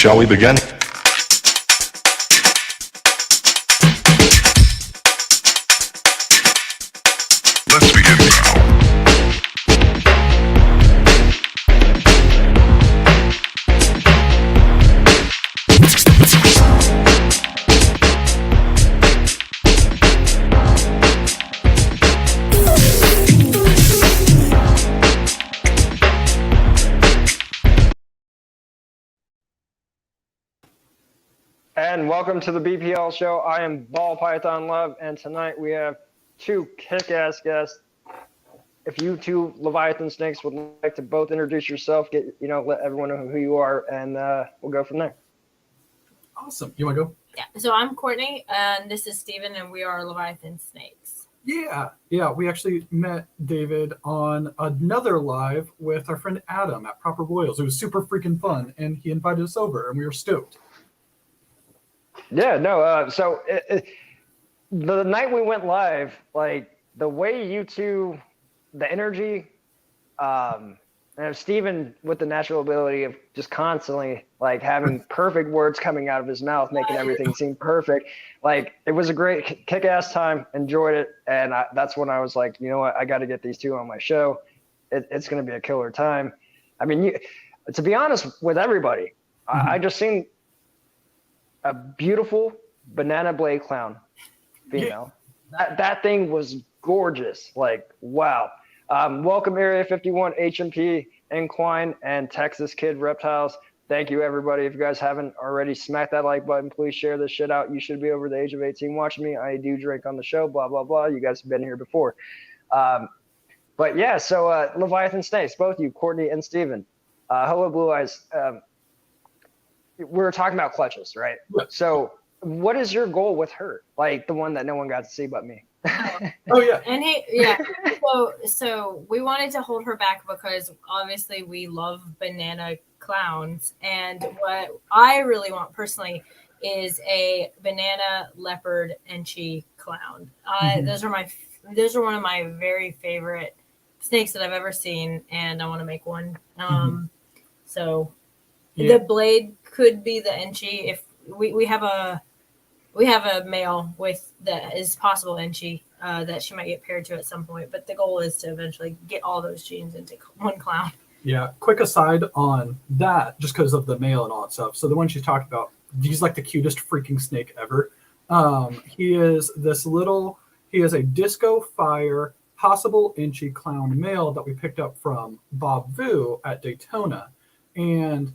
Shall we begin? Let's begin now. And welcome to the BPL show. I am Ball Python Love, and tonight we have two kick-ass guests. If you two Leviathan snakes would like to both introduce yourself, let everyone know who you are, and we'll go from there. Awesome. You want to go? Yeah. So I'm Courtney, and this is Steven, and we are Leviathan snakes. Yeah. We actually met David on another live with our friend Adam at Proper Royals. It was super freaking fun, and he invited us over, and we were stoked. Yeah, no. So the night we went live, like the way you two, the energy, and Steven with the natural ability of just constantly like having perfect words coming out of his mouth, making everything seem perfect. Like it was a great kick-ass time. Enjoyed it, and that's when I was like, you know what, I got to get these two on my show. It's going to be a killer time. I mean, to be honest with everybody, I just seen a beautiful banana blade clown female. Yeah. That thing was gorgeous. Like, wow. Welcome Area 51, HMP, Incline, and Texas Kid Reptiles. Thank you, everybody. If you guys haven't already, smack that like button. Please share this shit out. You should be over the age of 18 watching me. I do drink on the show, blah, blah, blah. You guys have been here before. But yeah, so Leviathan Snakes, both you, Courtney and Steven. Hello, Blue Eyes. We were talking about clutches, right? So what is your goal with her? Like the one that no one got to see but me. Oh yeah. And so we wanted to hold her back because obviously we love banana clowns. And what I really want personally is a banana leopard enchi clown. Those are one of my very favorite snakes that I've ever seen, and I want to make one. So the blade could be the enchi. If we have a male with that is possible enchi that she might get paired to at some point, but the goal is to eventually get all those genes into one clown. Yeah. Quick aside on that, just because of the male and all that stuff. So the one she's talking about, he's like the cutest freaking snake ever. He is a disco fire possible enchi clown male that we picked up from Bob Vu at Daytona, and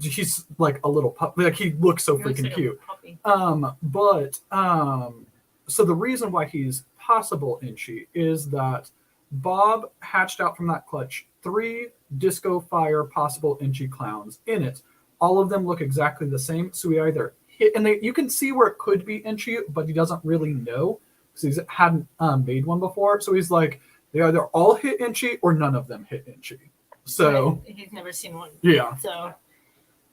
he's like a little puppy. Like he looks so freaking cute. So the reason why he's possible enchi is that Bob hatched out from that clutch 3 disco fire possible enchi clowns in it. All of them look exactly the same. So we either hit, and you can see where it could be enchi, but he doesn't really know because he hadn't made one before. So he's like, they either all hit enchi or none of them hit enchi. So he's never seen one. Yeah. So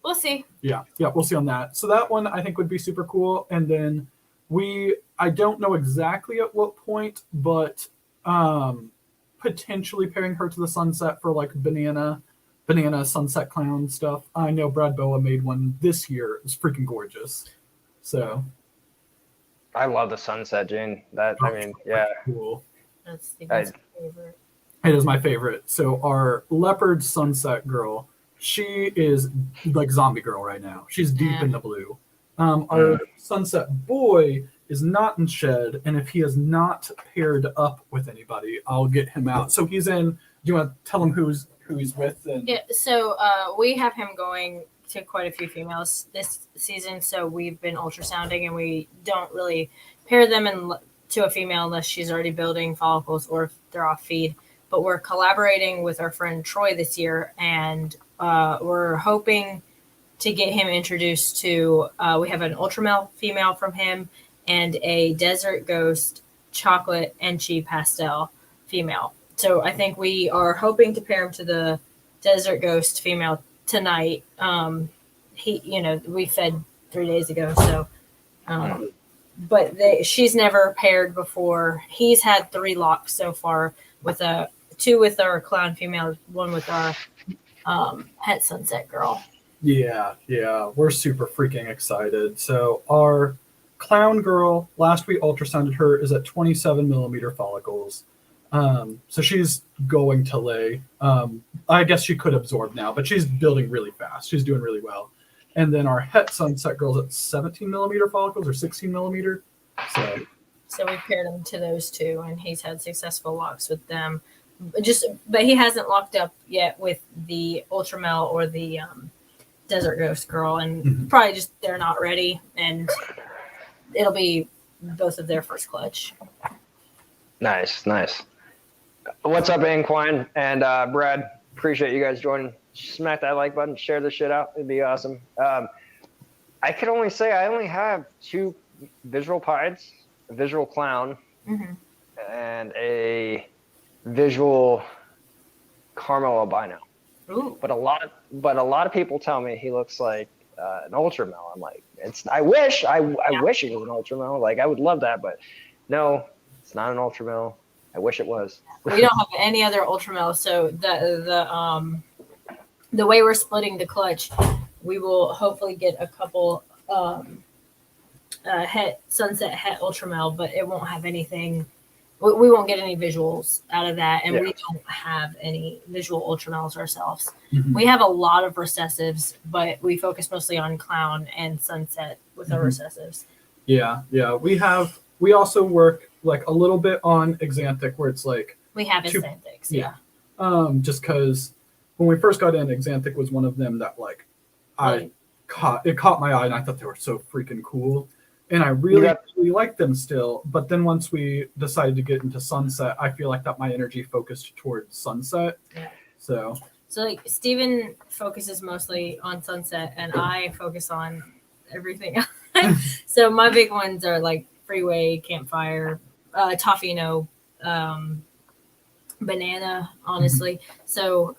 we'll see. Yeah, we'll see on that. So that one I think would be super cool. And then I don't know exactly at what point, but potentially pairing her to the sunset for like banana sunset clown stuff. I know Brad Boa made one this year. It was freaking gorgeous. So I love the sunset gene. Cool. That's Steven's favorite. It is my favorite. So our leopard sunset girl, she is like zombie girl right now. She's deep in the blue. Our sunset boy is not in shed, and if he is not paired up with anybody, I'll get him out. So he's in. Do you want to tell him who he's with? Yeah. So we have him going to quite a few females this season. So we've been ultrasounding, and we don't really pair them to a female unless she's already building follicles or if they're off feed. But we're collaborating with our friend Troy this year, and we're hoping to get him introduced to, we have an ultramale female from him and a desert ghost chocolate enchi pastel female. So I think we are hoping to pair him to the desert ghost female tonight. We fed 3 days ago. So, but she's never paired before. He's had 3 locks so far with 2 with our clown female, 1 with our het sunset girl. Yeah, we're super freaking excited. So our clown girl, last we ultrasounded her, is at 27 millimeter follicles. So she's going to lay. I guess she could absorb now, but she's building really fast. She's doing really well. And then our het sunset girl's at 17 millimeter follicles or 16 millimeter. So we paired him to those two, and he's had successful locks with them. But he hasn't locked up yet with the Ultramel or the Desert Ghost Girl, and probably just they're not ready, and it'll be both of their first clutch. Nice. What's up, Anquine and Brad? Appreciate you guys joining. Smack that like button, share this shit out. It'd be awesome. I can only say I only have 2 visual pieds, a visual clown, and a visual caramel albino. Ooh. But a lot of people tell me he looks like an Ultramel. I'm like, I wish he was an Ultramel. Like, I would love that, but no, it's not an Ultramel. I wish it was. We don't have any other Ultramel, so the way we're splitting the clutch, we will hopefully get a couple sunset het Ultramel, but it won't have anything. We won't get any visuals out of that, and we don't have any visual Ultramels ourselves. We have a lot of recessives, but we focus mostly on clown and sunset with our recessives. Yeah. We also work like a little bit on Exanthic, where it's like we have Exanthics, just because when we first got in, Exanthic was one of them that like caught my eye, and I thought they were so freaking cool. And I really like them still. But then once we decided to get into sunset, I feel like that my energy focused towards sunset. Yeah. So like Steven focuses mostly on sunset, and I focus on everything else. So my big ones are like Freeway, Campfire, Toffino, Banana, honestly. So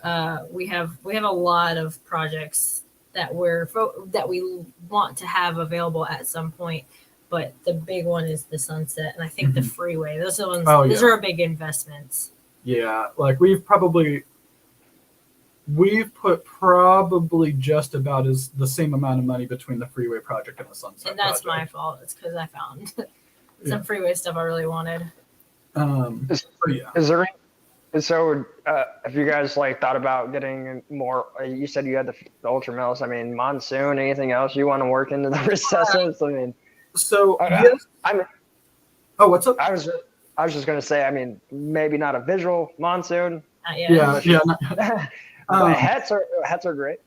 we have a lot of projects that we want to have available at some point, but the big one is the sunset, and I think the Freeway. Those are the ones. Those are our big investments. Yeah, like we've put probably just about the same amount of money between the Freeway project and the sunset. And that's project. my fault. It's because I found some Freeway stuff I really wanted. Is there? So, have you guys like thought about getting more? You said you had the Ultramels. I mean, Monsoon. Anything else you want to work into the recessives? I mean, so yes. What's up? I was just gonna say. I mean, maybe not a visual Monsoon. Yeah. But hats are great.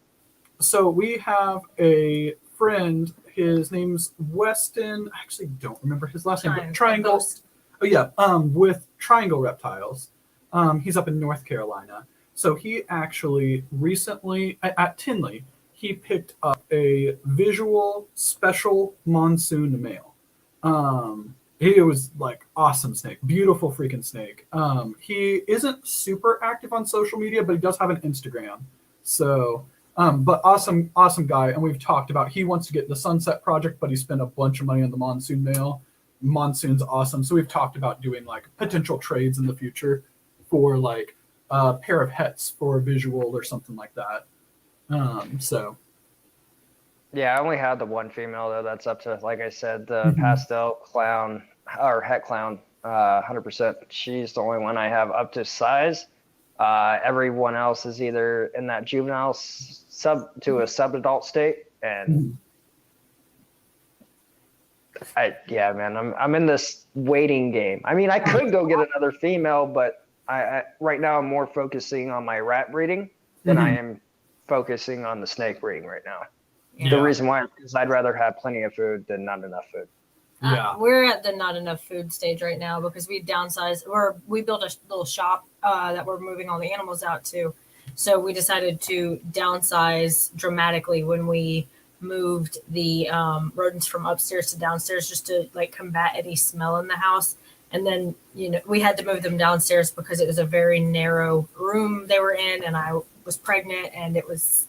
So we have a friend. His name's Weston. I actually don't remember his last name. But Triangle. Ghost. Oh yeah. With Triangle Reptiles. He's up in North Carolina. So he actually recently at Tinley, he picked up a visual special monsoon male. He was like awesome snake, beautiful freaking snake. He isn't super active on social media, but he does have an Instagram. So, but awesome guy. And we've talked about, he wants to get the sunset project, but he spent a bunch of money on the monsoon male. Monsoon's awesome. So we've talked about doing like potential trades in the future for like a pair of hets for visual or something like that. Yeah, I only had the one female though. That's up to, like I said, the pastel clown or het clown, 100%. She's the only one I have up to size. Everyone else is either in that juvenile to a sub-adult state, and I'm in this waiting game. I mean, I could go get another female, but I right now I'm more focusing on my rat breeding than I am focusing on the snake breeding right now. Yeah. The reason why is I'd rather have plenty of food than not enough food. We're at the not enough food stage right now because we downsized, we built a little shop that we're moving all the animals out to. So we decided to downsize dramatically when we moved the rodents from upstairs to downstairs, just to like combat any smell in the house. And then, we had to move them downstairs because it was a very narrow room they were in, and I was pregnant, and it was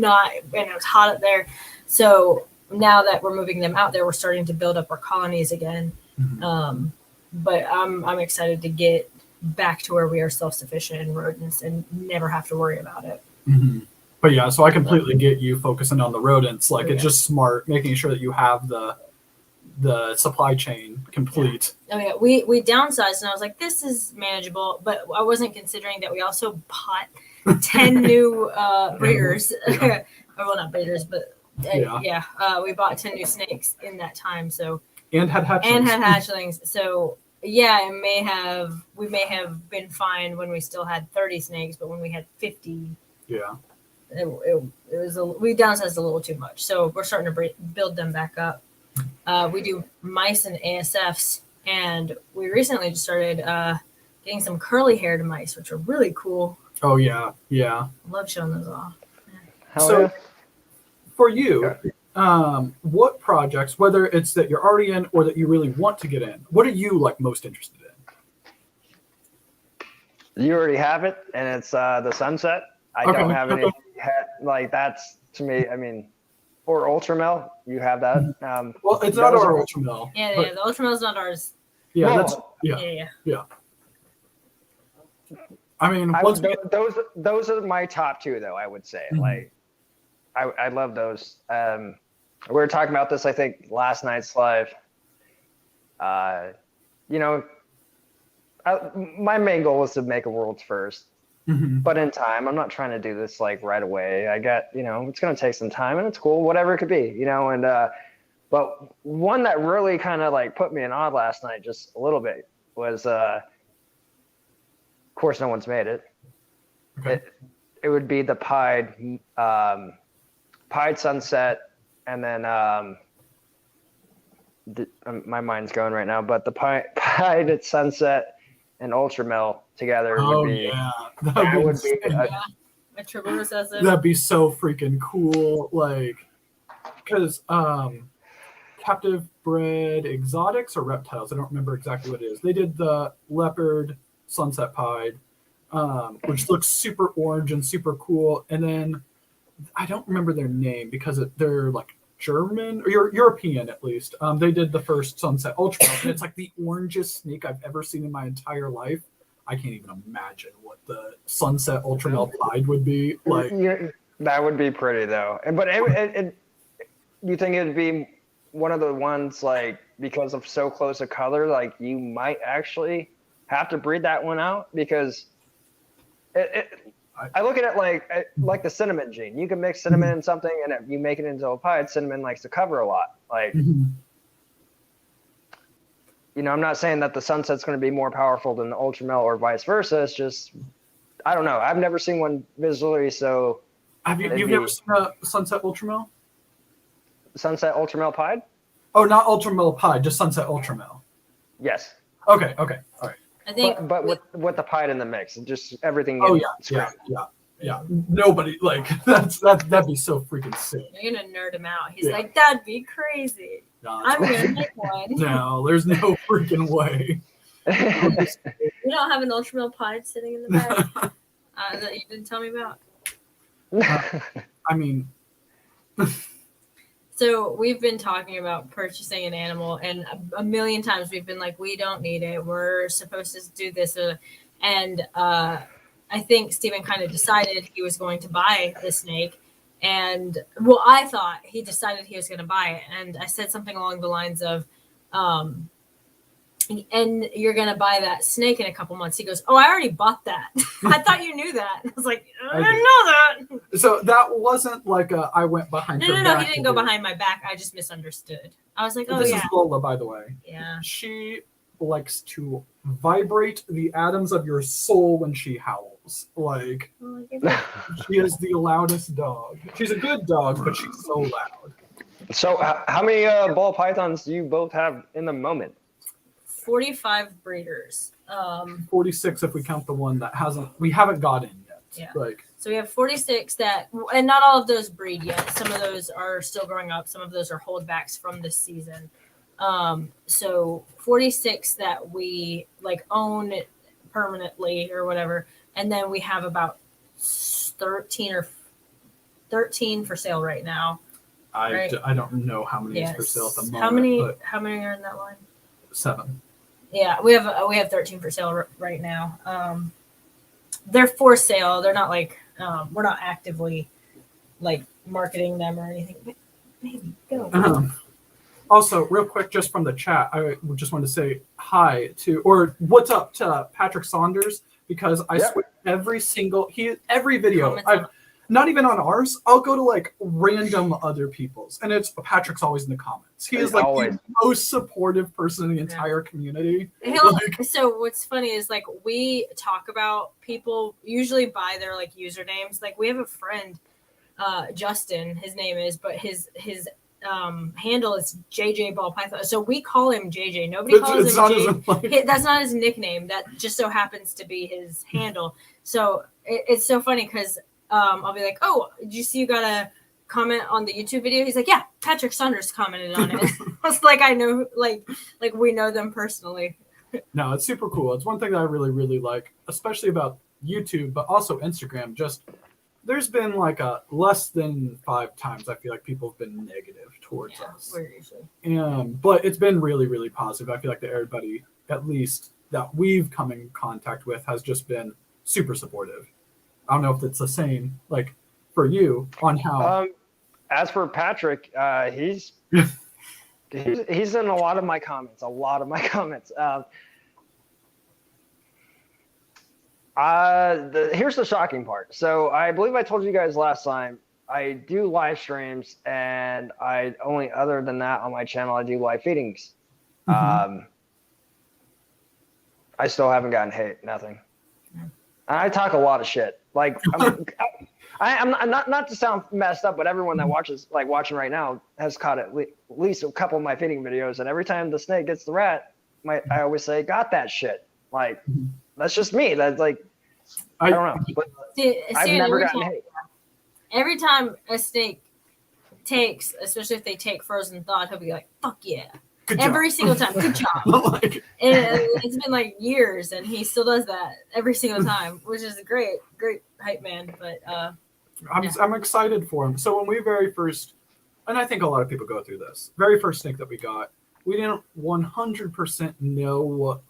hot up there. So now that we're moving them out there, we're starting to build up our colonies again. But I'm excited to get back to where we are self-sufficient in rodents and never have to worry about it. But yeah, so I completely get you focusing on the rodents. Like it's Yeah. just smart, making sure that you have the supply chain complete. Oh yeah, we downsized, and I was like, this is manageable, but I wasn't considering that we also bought 10 new breeders. Yeah. Or, well, not breeders, but Yeah. we bought 10 new snakes in that time. So And had hatchlings. and had hatchlings. So yeah, we may have been fine when we still had 30 snakes, but when we had 50, Yeah. it was we downsized a little too much. So we're starting to build them back up. We do mice and ASFs, and we recently just started getting some curly haired mice, which are really cool. Oh yeah. Yeah. I love showing those off. Hell So yeah. for you, what projects, whether it's that you're already in or that you really want to get in, what are you like most interested in? You already have it, and it's the sunset. I Okay, don't have okay. any like that's to me. I mean, or Ultramel, you have that. Well, it's not those our are- Ultramel. Yeah, but yeah, the Ultramel's not ours. yeah, No. that's Yeah, yeah. I mean, once we get, those are my top two, though. I would say, Mhm. like, I love those. We were talking about this, I think, last night's live. You know, my main goal is to make a world's first, Mhm. but in time, I'm not trying to do this like right away. I got, it's going to take some time, and it's cool, whatever it could be, and but one that really kind of like put me in awe last night, just a little bit, was of course no one's made it. Okay. It would be the pied sunset, and then my mind's going right now, but the pied at sunset and Ultramel together Oh would be yeah, that would be insane. My triple recessive. That'd be so freaking cool. Like, because captive bred exotics or reptiles, I don't remember exactly what it is. They did the leopard sunset pied, which looks super orange and super cool. And then I don't remember their name because they're like German or European at least. They did the first sunset ultra, and it's like the orangest snake I've ever seen in my entire life. I can't even imagine what the sunset ultramel pied would be like. Yeah, that would be pretty though. But you think it'd be one of the ones like because of so close a color, like you might actually have to breed that one out because I look at it like the cinnamon gene. You can mix cinnamon in something, and if you make it into a pied, cinnamon likes to cover a lot. Like, I'm not saying that the sunset's going to be more powerful than the ultramel or vice versa. It's just, I don't know. I've never seen one visually, so. You've never seen a sunset ultramel? Sunset ultramel pied? Oh, not ultramel pied, just sunset ultramel. Yes. Okay, all right. I think, But with the pied in the mix, just everything. Oh yeah. Nobody like that'd be so freaking sick. you're gonna nerd him out. He's Yeah. like, that'd be crazy. No, I'm gonna make one. no, there's no freaking way. You don't have an Ultramel pied sitting in the back that you didn't tell me about. I mean, So we've been talking about purchasing an animal, and a million times we've been like, we don't need it. We're supposed to do this. And I think Steven kind of decided he was going to buy the snake. And well, I thought he decided he was going to buy it. And I said something along the lines of, and you're going to buy that snake in a couple months. He goes, oh, I already bought that. I thought you knew that. I was like, I didn't know that. so that wasn't like I went behind her No, back he didn't go behind my back. I just misunderstood. I was like, oh, This yeah. is Lola, by the way. Yeah. She likes to vibrate the atoms of your soul when she howls. Like, she is the loudest dog. She's a good dog, but she's so loud. So how many ball pythons do you both have in the moment? 45 breeders. 46 if we count the one that we haven't got in yet. Yeah. Like, So we have 46 and not all of those breed yet. Some of those are still growing up. Some of those are holdbacks from this season. So 46 that we like own permanently or whatever. And then we have about 13 for sale right now. I don't know how many is for sale at the moment. How many are in that line? 7. Yeah, we have 13 for sale right now. They're for sale. They're not like we're not actively like marketing them or anything. But maybe go. Also, real quick, just from the chat, I just wanted to say hi to, or what's up to Patrick Saunders, because I swear every video, Comments on- not even on ours, I'll go to like random other people's, and it's Patrick's always in the comments. He is like the most supportive person in the entire community. So what's funny is like we talk about people usually by their like usernames. Like we have a friend, Justin, his name is, but his handle is JJ ballpython. So we call him JJ. Nobody calls him JJ. That's not his nickname. That just so happens to be his handle. So it's so funny because I'll be like, "Oh, did you see you got a comment on the YouTube video?" He's like, "Yeah, Patrick Saunders commented on it." It's like I know, like we know them personally. No, it's super cool. It's one thing that I really, really like, especially about YouTube, but also Instagram. Just there's been like a less than 5 times I feel like people have been negative towards us. But it's been really, really positive. I feel like that everybody, at least that we've come in contact with, has just been super supportive. I don't know if it's the same like for you on how. As for Patrick, he's in a lot of my comments. Here's the shocking part. So I believe I told you guys last time, I do live streams, and other than that on my channel, I do live feedings. I still haven't gotten hate, nothing. I talk a lot of shit. Like I'm not to sound messed up, but everyone that watching right now has caught at least a couple of my feeding videos, and every time the snake gets the rat, I always say, "Got that shit." Like that's just me. That's like I don't know. But I've never gotten hate. Every time a snake takes, especially if they take frozen thought, he'll be like, "Fuck yeah." Every single time. Good job. And it's been like years, and he still does that every single time, which is a great hype man. But I'm excited for him. So when we very first, and I think a lot of people go through this, very first snake that we got, we didn't 100% know what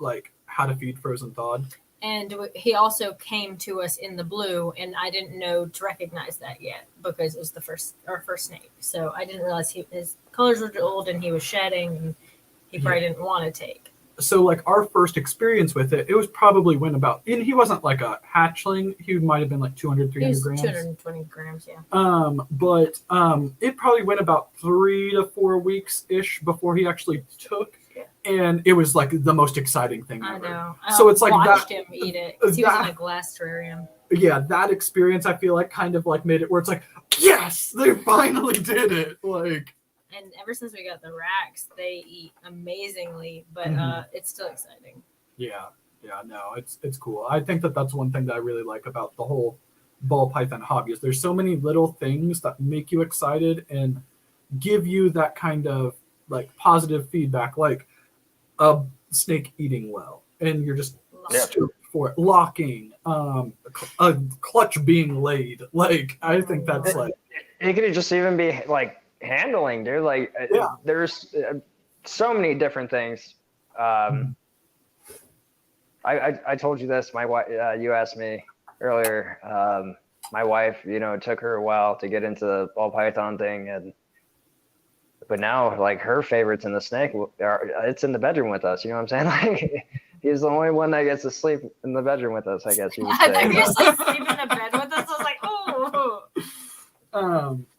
how to feed frozen thawed. And he also came to us in the blue, and I didn't know to recognize that yet because it was our first snake. So I didn't realize his colors were old and he was shedding, and he probably didn't want to take. So our first experience with it was probably when and he wasn't like a hatchling. He might have been like 200, 300 grams. 220 grams, yeah. But it probably went about 3 to 4 weeks-ish before he actually took. And it was like the most exciting thing ever. I know. So it's like watched him eat it. He was in a glass terrarium. Yeah, that experience I feel like kind of like made it where it's like, yes, they finally did it. And ever since we got the racks, they eat amazingly, but it's still exciting. Yeah, no, it's cool. I think that's one thing that I really like about the whole ball python hobby is there's so many little things that make you excited and give you that kind of positive feedback, like a snake eating well, and you're just stoked for it. Locking, a clutch being laid. I think that's it could just even be handling, dude. There's so many different things. I told you this. My wife, you asked me earlier. My wife, it took her a while to get into the ball python thing, but now her favorites in the snake it's in the bedroom with us. You know what I'm saying? He's the only one that gets to sleep in the bedroom with us, I guess you would say. I think sleep in the bed with us. I was like, oh.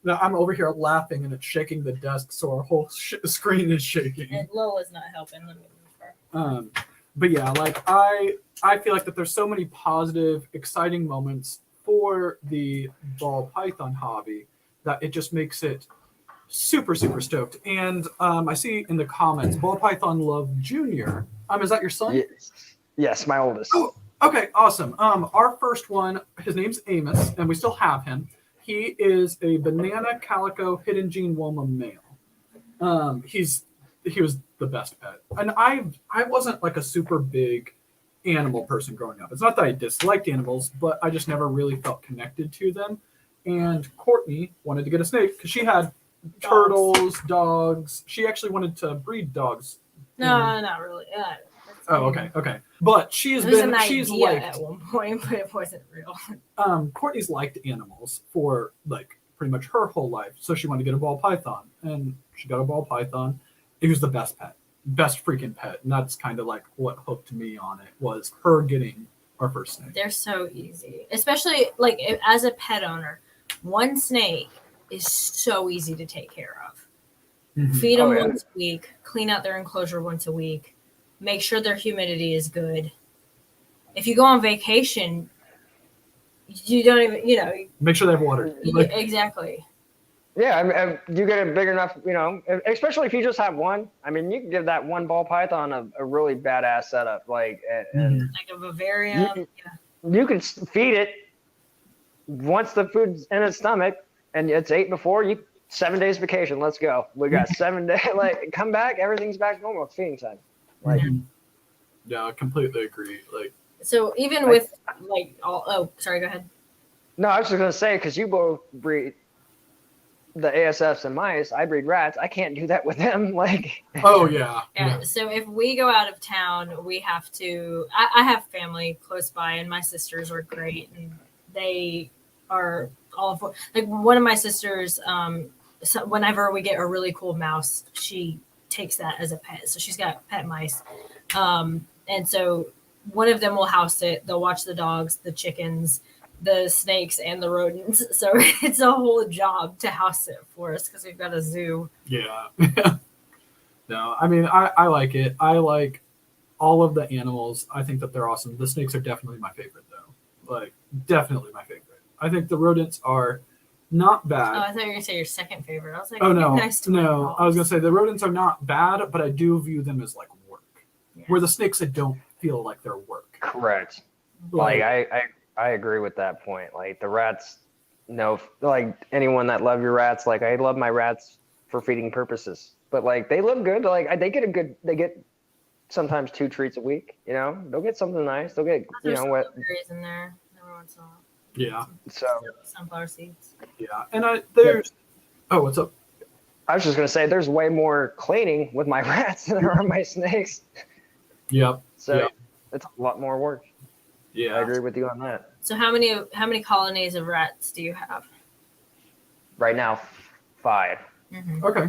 Now I'm over here laughing and it's shaking the desk, so our whole screen is shaking. And Lola's not helping. Let me move her. But yeah, I feel like that there's so many positive, exciting moments for the ball python hobby that it just makes it super, super stoked. And I see in the comments, Ball Python Love Jr. Is that your son? Yes, my oldest. Oh, okay, awesome. Our first one, his name's Amos, and we still have him. He is a banana calico hidden gene Woma male. He was the best pet, and I wasn't a super big animal person growing up. It's not that I disliked animals, but I just never really felt connected to them. And Courtney wanted to get a snake because she had turtles, dogs. She actually wanted to breed dogs. No, not really. Okay. But she's at one point, but it wasn't real. Courtney's liked animals for pretty much her whole life. So she wanted to get a ball python, and she got a ball python. It was the best pet, best freaking pet, and that's kind of like what hooked me on it, was her getting our first snake. They're so easy, especially like as a pet owner. One snake is so easy to take care of. Mhm. Feed them Oh, yeah. once a week, clean out their enclosure once a week, make sure their humidity is good. If you go on vacation, you don't even, Make sure they have water. Like, exactly. Yeah, you get a big enough, especially if you just have one. I mean, you can give that one ball python a really badass setup, like, and Like a Bavaria. You- you can feed it once the food's in its stomach and it's ate before. 7 days vacation, let's go. We got 7 days. Like, come back, everything's back normal. It's feeding time. Like, yeah, I completely agree. Like, So even with like sorry, go ahead. no, I was just gonna say, because you both breed the ASFs and mice, I breed rats. I can't do that with them. Like, oh yeah, Yeah. So if we go out of town, we have to. I have family close by, and my sisters are great, and they are all for. Like one of my sisters, so whenever we get a really cool mouse, she takes that as a pet. So she's got pet mice, and so one of them will house it. They'll watch the dogs, the chickens, the snakes, and the rodents. So it's a whole job to house it for us because we've got a zoo. yeah. No, I mean, I like it. I like all of the animals. I think that they're awesome. The snakes are definitely my favorite, though. Like, definitely my favorite. I think the rodents are not Oh, bad. I thought you were gonna say your second favorite. I was like, Oh you're no, nice to my no! dogs. I was gonna say the rodents are not bad, but I do view them as like work. Yeah. Where the snakes, I don't feel like they're work. correct. Like, I agree with that point. Like, the rats, like anyone that love your rats, like, I love my rats for feeding purposes. But like, they live good. Like, they get sometimes 2 treats a week. They'll get something nice. They'll get There's some what. blueberries in there every once in a while. Yeah, So Sunflower seeds. yeah, and there's. Oh, what's up? I was just gonna say, there's way more cleaning with my rats than there are my snakes. Yep. So Yep. it's a lot more work. I Yeah. agree with you on that. So how many colonies of rats do you have? Right now, 5. Okay.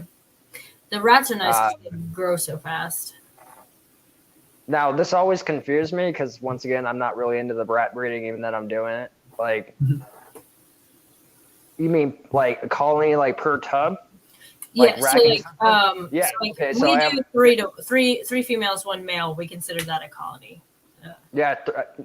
The rats are nice Uh, because they grow so fast. Now, this always confused me because, once again, I'm not really into the rat breeding, even though I'm doing it. Like, Mhm. you mean like a colony, like per tub? Yeah, like so rackets? Yeah, so like okay, so we I do have- three females, 1 male. We consider that a colony. Yeah.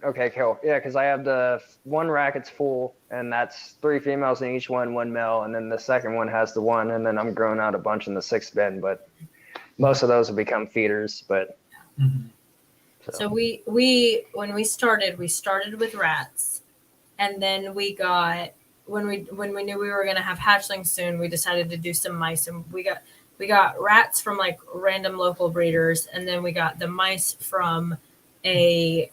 Okay. Cool. Yeah, because I have the one racket's full, and that's 3 females in each one, 1 male, and then the second one has the one, and then I'm growing out a bunch in the 6th bin, but most of those will become feeders. But Mhm. So we when we started with rats, and then we got when we knew we were gonna have hatchlings soon, we decided to do some mice, and we got rats from like random local breeders, and then we got the mice from a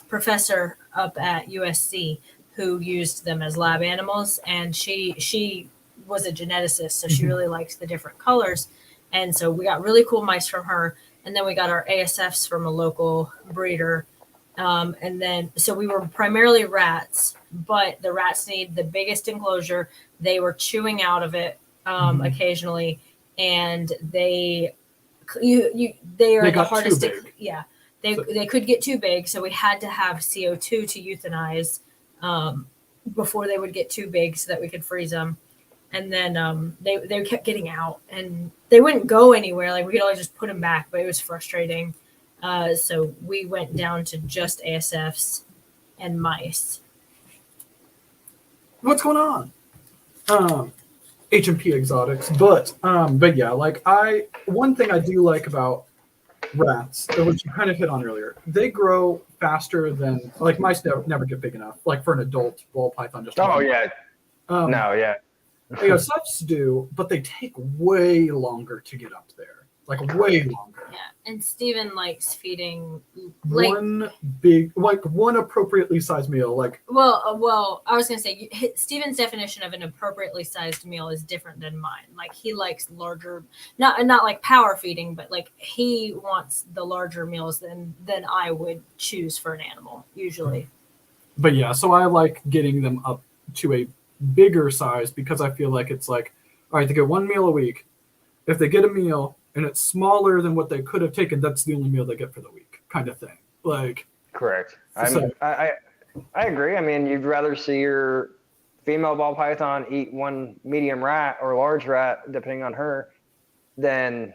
professor up at USC who used them as lab animals, and she was a geneticist, so she really liked the different colors, and so we got really cool mice from her, and then we got our ASFs from a local breeder, and then so we were primarily rats, but the rats need the biggest enclosure. They were chewing out of it occasionally, and they are They the got hardest too to big. yeah. They could get too big, so we had to have CO2 to euthanize before they would get too big, so that we could freeze them. And then they kept getting out, and they wouldn't go anywhere. Like, we could always just put them back, but it was frustrating. So we went down to just ASFs and mice. What's going on? H&P exotics, but yeah, like one thing I do like about rats, which you kind of hit on earlier, they grow faster than, like, mice never get big enough, like for an adult ball python. Just oh yeah, no, yeah. ASFs do, but they take way longer to get up there, like way longer. Yeah, and Steven likes feeding like one appropriately sized meal, like well, I was gonna say Steven's definition of an appropriately sized meal is different than mine. Like, he likes larger, not like power feeding, but like he wants the larger meals than I would choose for an animal usually. but yeah, so I like getting them up to a bigger size because I feel like it's like, all right, they get one meal a week. If they get a meal and it's smaller than what they could have taken, that's the only meal they get for the week, kind of thing. Like, Correct. So- I agree. I mean, you'd rather see your female ball python eat one medium rat or large rat, depending on her, than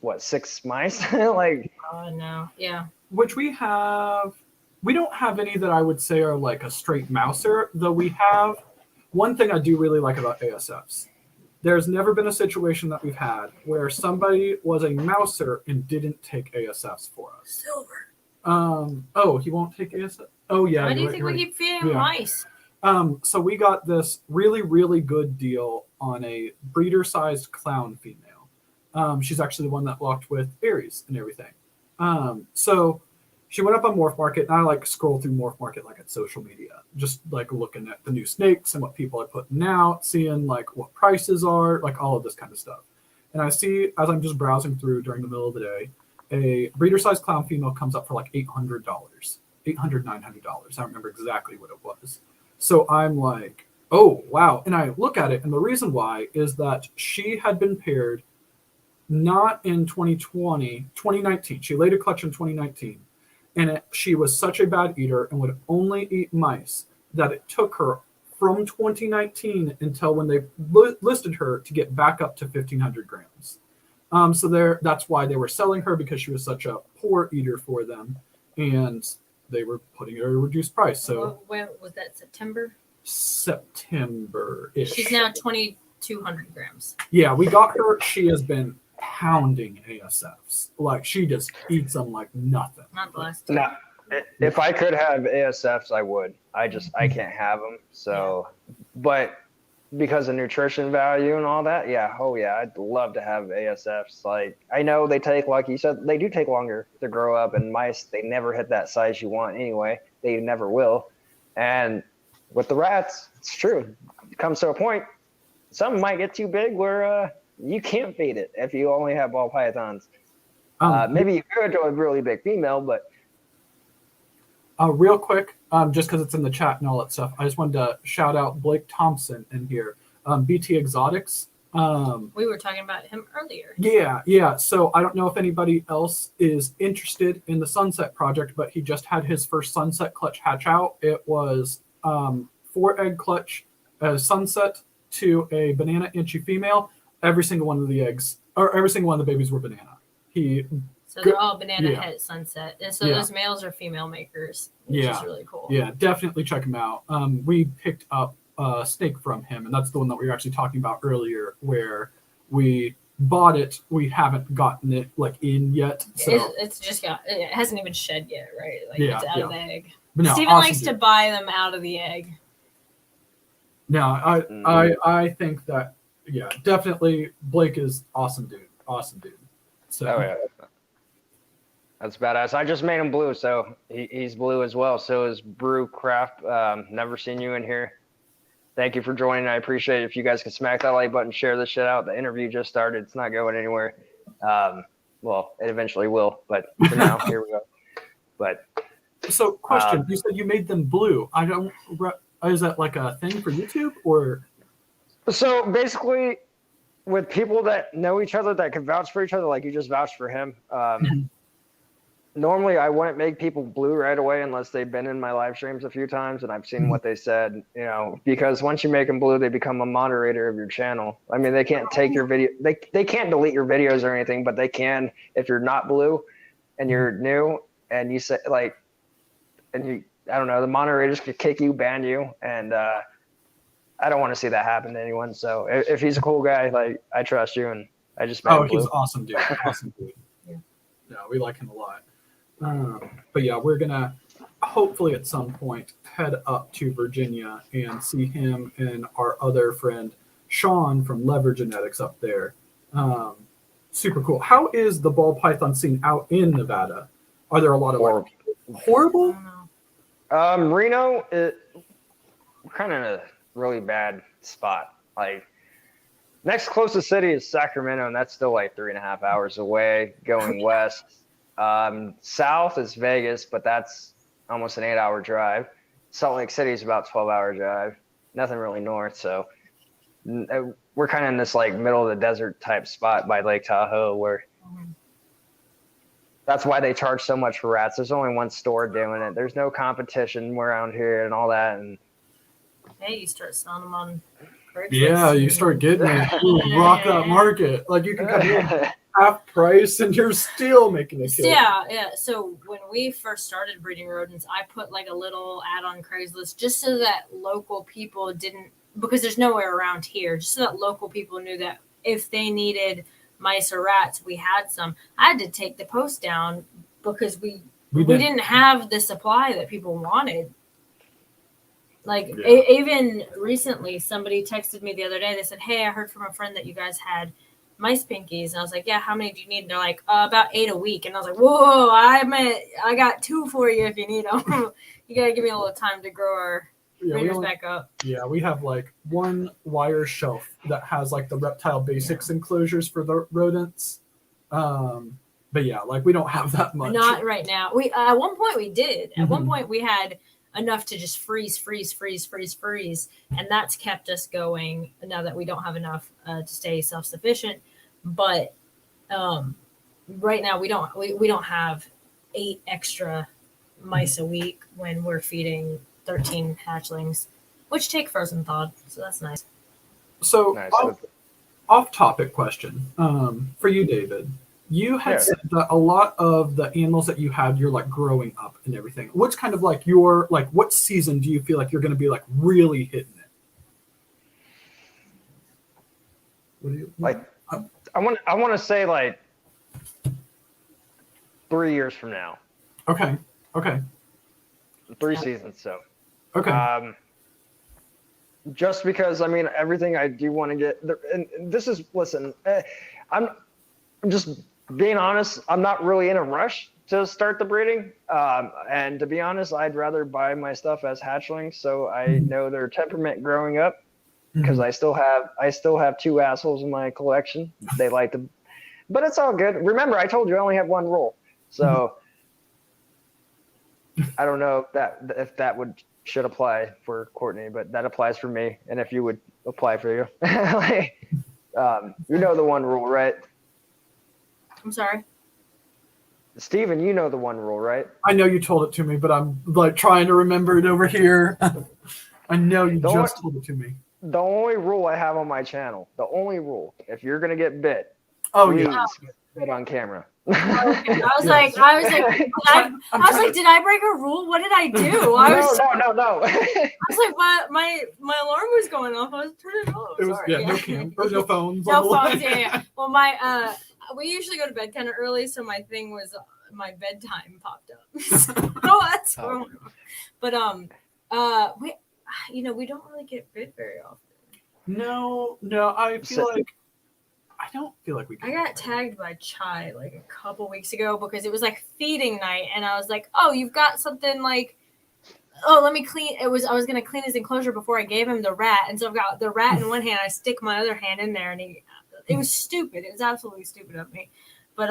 what, 6 mice? Like, Oh no, yeah. which we don't have any that I would say are like a straight mouser, though we have one thing I do really like about ASFs. There's never been a situation that we've had where somebody was a mouser and didn't take ASFs for us. Silver. Oh, he won't take ASF. Oh yeah. Why do you you're think right, we you're right. keep feeding Yeah. mice? So we got this really, really good deal on a breeder-sized clown female. She's actually the one that walked with Aries and everything. So she went up on Morph Market, and I like scroll through Morph Market like at social media, just like looking at the new snakes and what people are putting out, seeing like what prices are, like all of this kind of stuff. And I see, as I'm just browsing through during the middle of the day, a breeder-sized clown female comes up for like $800, $900. I don't remember exactly what it was. So I'm like, oh, wow. And I look at it, and the reason why is that she had been paired not in 2019. She laid a clutch in 2019. And she was such a bad eater and would only eat mice that it took her from 2019 until when they listed her to get back up to 1,500 grams. So that's why they were selling her, because she was such a poor eater for them. And they were putting her at a reduced price. So when was that? September. September-ish. She's now 2,200 grams. Yeah, we got her. She has been pounding ASFs. Like, she just eats them like nothing. Not the last time. no, if I could have ASFs, I would. I can't have them. So, but because of nutrition value and all that, yeah, oh yeah, I'd love to have ASFs. Like, I know they take, like you said, they do take longer to grow up, and mice, they never hit that size you want anyway. They never will. And with the rats, it's true. It comes to a point, some might get too big where you can't feed it if you only have ball pythons. Maybe you could to a really big female, but real quick, just because it's in the chat and all that stuff, I just wanted to shout out Blake Thompson in here, BT Exotics. We were talking about him earlier. Yeah. So I don't know if anybody else is interested in the Sunset project, but he just had his first Sunset clutch hatch out. It was 4-egg clutch, Sunset to a banana inchy female. Every single one of the eggs, or every single one of the babies were banana. So they're all banana Yeah. head Sunset. And so Yeah. those males are female makers, which is really cool. Yeah, definitely check him out. We picked up a snake from him, and that's the one that we were actually talking about earlier, where we bought it. We haven't gotten it like in yet. So It's just it hasn't even shed yet, right? Like Yeah, it's out yeah. of the egg. but no, Steven awesome likes to dude. buy them out of the egg. No, I think that, yeah, definitely Blake is awesome dude. So oh yeah, that's badass. I just made him blue, so he's blue as well. So is Brew Craft. Never seen you in here. Thank you for joining. I appreciate it. If you guys can smack that like button, share this shit out. The interview just started. It's not going anywhere. Well, it eventually will, but for now, here we go. But So, question: you said you made them blue. I don't. Is that like a thing for YouTube or? so basically, with people that know each other that can vouch for each other, like you just vouched for him. Normally, I wouldn't make people blue right away unless they've been in my live streams a few times and I've seen what they said. You know, because once you make them blue, they become a moderator of your channel. I mean, they can't take your video. They can't delete your videos or anything, but they can if you're not blue and you're new and you say like, and you, I don't know, the moderators could kick you, ban you, and I don't want to see that happen to anyone. So if he's a cool guy, like I trust you, and I just made him blue. He's awesome dude. Awesome dude. Yeah. Yeah, we like him a lot. But yeah, we're gonna hopefully at some point head up to Virginia and see him and our other friend Sean from Lever Genetics up there. Super cool. How is the ball python scene out in Nevada? Are there a lot of Horrible. horrible? I don't know. Reno, we're kind of in a really bad spot. Like, next closest city is Sacramento, and that's still like 3.5 hours away going west. South is Vegas, but that's almost an 8-hour drive. Salt Lake City is about 12-hour drive. nothing really north. So we're kind of in this like middle of the desert type spot by Lake Tahoe where that's why they charge so much for rats. There's only one store doing it. There's no competition around here and all that. And Hey, you start selling them on Craigslist. Yeah, you start getting it. You rock that market. Like you can come in half price and you're still making a kill. Yeah. So when we first started breeding rodents, I put like a little ad on Craigslist just so that local people didn't, because there's nowhere around here, just so that local people knew that if they needed mice or rats, we had some. I had to take the post down because we didn't have the supply that people wanted. Like even recently, somebody texted me the other day. They said, "Hey, I heard from a friend that you guys had mice pinkies," and I was like, "Yeah, how many do you need?" And they're like, "About 8 a week." And I was like, "Whoa, I got 2 for you if you need them." You gotta give me a little time to grow our breeders back up. Yeah, we have like one wire shelf that has like the reptile basics enclosures for the rodents. But yeah, like we don't have that much. Not right now. We at one point we did. At one point we had enough to just freeze, and that's kept us going. Now that we don't have enough to stay self-sufficient, but right now we don't have 8 extra mice a week when we're feeding 13 hatchlings, which take frozen thawed, so that's nice. So Nice. off-topic question for you, David. You had said that a lot of the animals that you had, you're like growing up and everything. What's kind of like your, like what season do you feel like you're going to be like really hitting it? What do you like? I want to say like 3 years from now. Okay. 3 seasons. So. Okay. Just because I mean everything I do want to get, and this is listen. I'm just being honest. I'm not really in a rush to start the breeding. And to be honest, I'd rather buy my stuff as hatchlings, so I know their temperament growing up. Because I still have 2 assholes in my collection. They like to, but it's all good. Remember, I told you I only have 1 rule, so I don't know if that should apply for Courtney, but that applies for me. And if you would apply for you, you know the 1 rule, right? I'm sorry, Steven, you know the 1 rule, right? I know you told it to me, but I'm like trying to remember it over here. I know you just told it to me. The only rule I have on my channel, the only rule, if you're gonna get bit, please get bit on camera. Okay. I was like, did I break a rule? What did I do? No. I was like, my alarm was going off. I was turning it off. It was no phones. No phones. Yeah. Well, we usually go to bed kind of early, so my thing was my bedtime popped up. Oh, that's wrong. But we don't really get bit very often. No, I don't feel like we can. I got tagged by Chai like a couple weeks ago because it was like feeding night, and I was like, "Oh, you've got something like, oh, let me clean." I was gonna clean his enclosure before I gave him the rat, and so I've got the rat in one hand. I stick my other hand in there, and it was stupid. It was absolutely stupid of me, but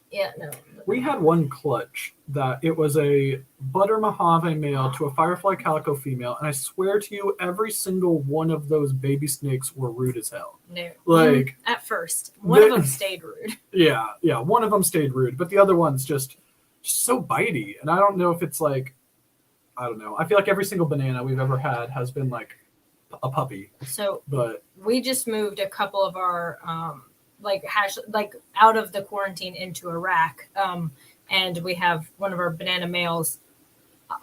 yeah, no. We had 1 clutch that it was a butter Mojave male to a firefly calico female, and I swear to you, every single one of those baby snakes were rude as hell. No. Like at first, one of them stayed rude. Yeah, one of them stayed rude, but the other one's just so bitey, and I don't know if it's like, I don't know. I feel like every single banana we've ever had has been like a puppy. So, but we just moved a couple of our out of the quarantine into a rack, and we have one of our banana males.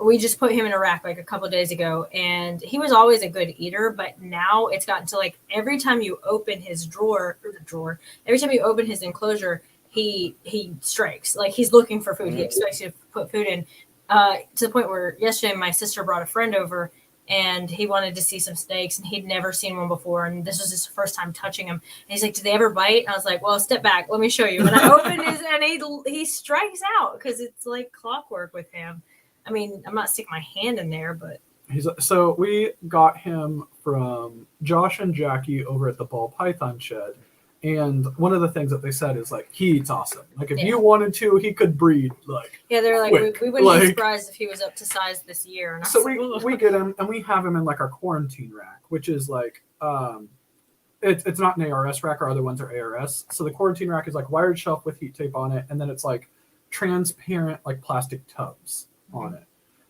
We just put him in a rack like a couple of days ago, and he was always a good eater, but now it's gotten to like every time you open his every time you open his enclosure, he strikes. Like he's looking for food. He expects you to put food in, to the point where yesterday my sister brought a friend over, and he wanted to see some snakes, and he'd never seen one before, and this was his first time touching him. And he's like, "Do they ever bite?" And I was like, "Well, step back, let me show you." And I opened his, and he strikes out because it's like clockwork with him. I mean, I'm not sticking my hand in there, but so we got him from Josh and Jackie over at the ball python shed, And one of the things that they said is like he eats awesome. Like if Yeah. you wanted to, he could breed like. Yeah, they're like, quick. we wouldn't be Like- surprised if he was up to size this year. And I So was like, "Ugh." we get him and we have him in like our quarantine rack, which is like it's not an ARS rack. Our other ones are ARS. So the quarantine rack is like wired shelf with heat tape on it, and then it's like transparent like plastic tubs on it.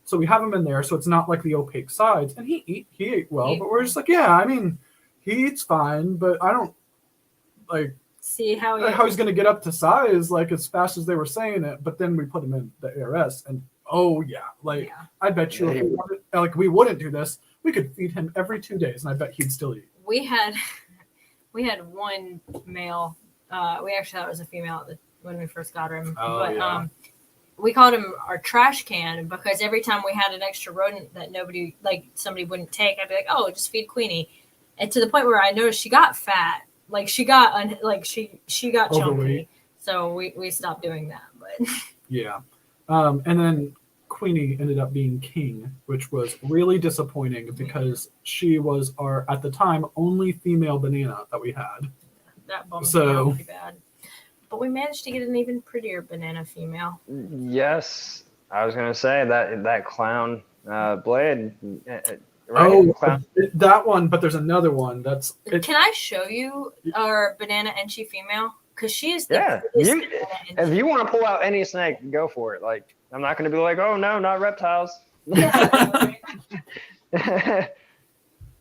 So we have him in there, so it's not like the opaque sides. And he ate well, but we're just like, yeah, I mean, he eats fine, but I don't like see how he's going to get up to size like as fast as they were saying it. But then we put him in the ARS, and oh yeah, like Yeah. I bet you if we wouldn't do this, we could feed him every 2 days, and I bet he'd still eat. we had one male. We actually thought it was a female when we first got him. Oh, But yeah. we called him our trash can because every time we had an extra rodent that somebody wouldn't take, I'd be like, oh, just feed Queenie. And to the point where I noticed she got fat. Like she got she got chunky. Overweight. So we stopped doing that. But Yeah. And then Queenie ended up being king, which was really disappointing because she was our, at the time, only female banana that we had. that bummed me So- out pretty bad. But we managed to get an even prettier banana female. Yes, I was gonna say that clown blade. Right? Oh, Clown. that one, but there's another one. Can I show you our banana enchi female? Because she is the Yeah, prettiest you, banana if enchi. you want to pull out any snake, go for it. Like I'm not gonna be like, oh no, not reptiles.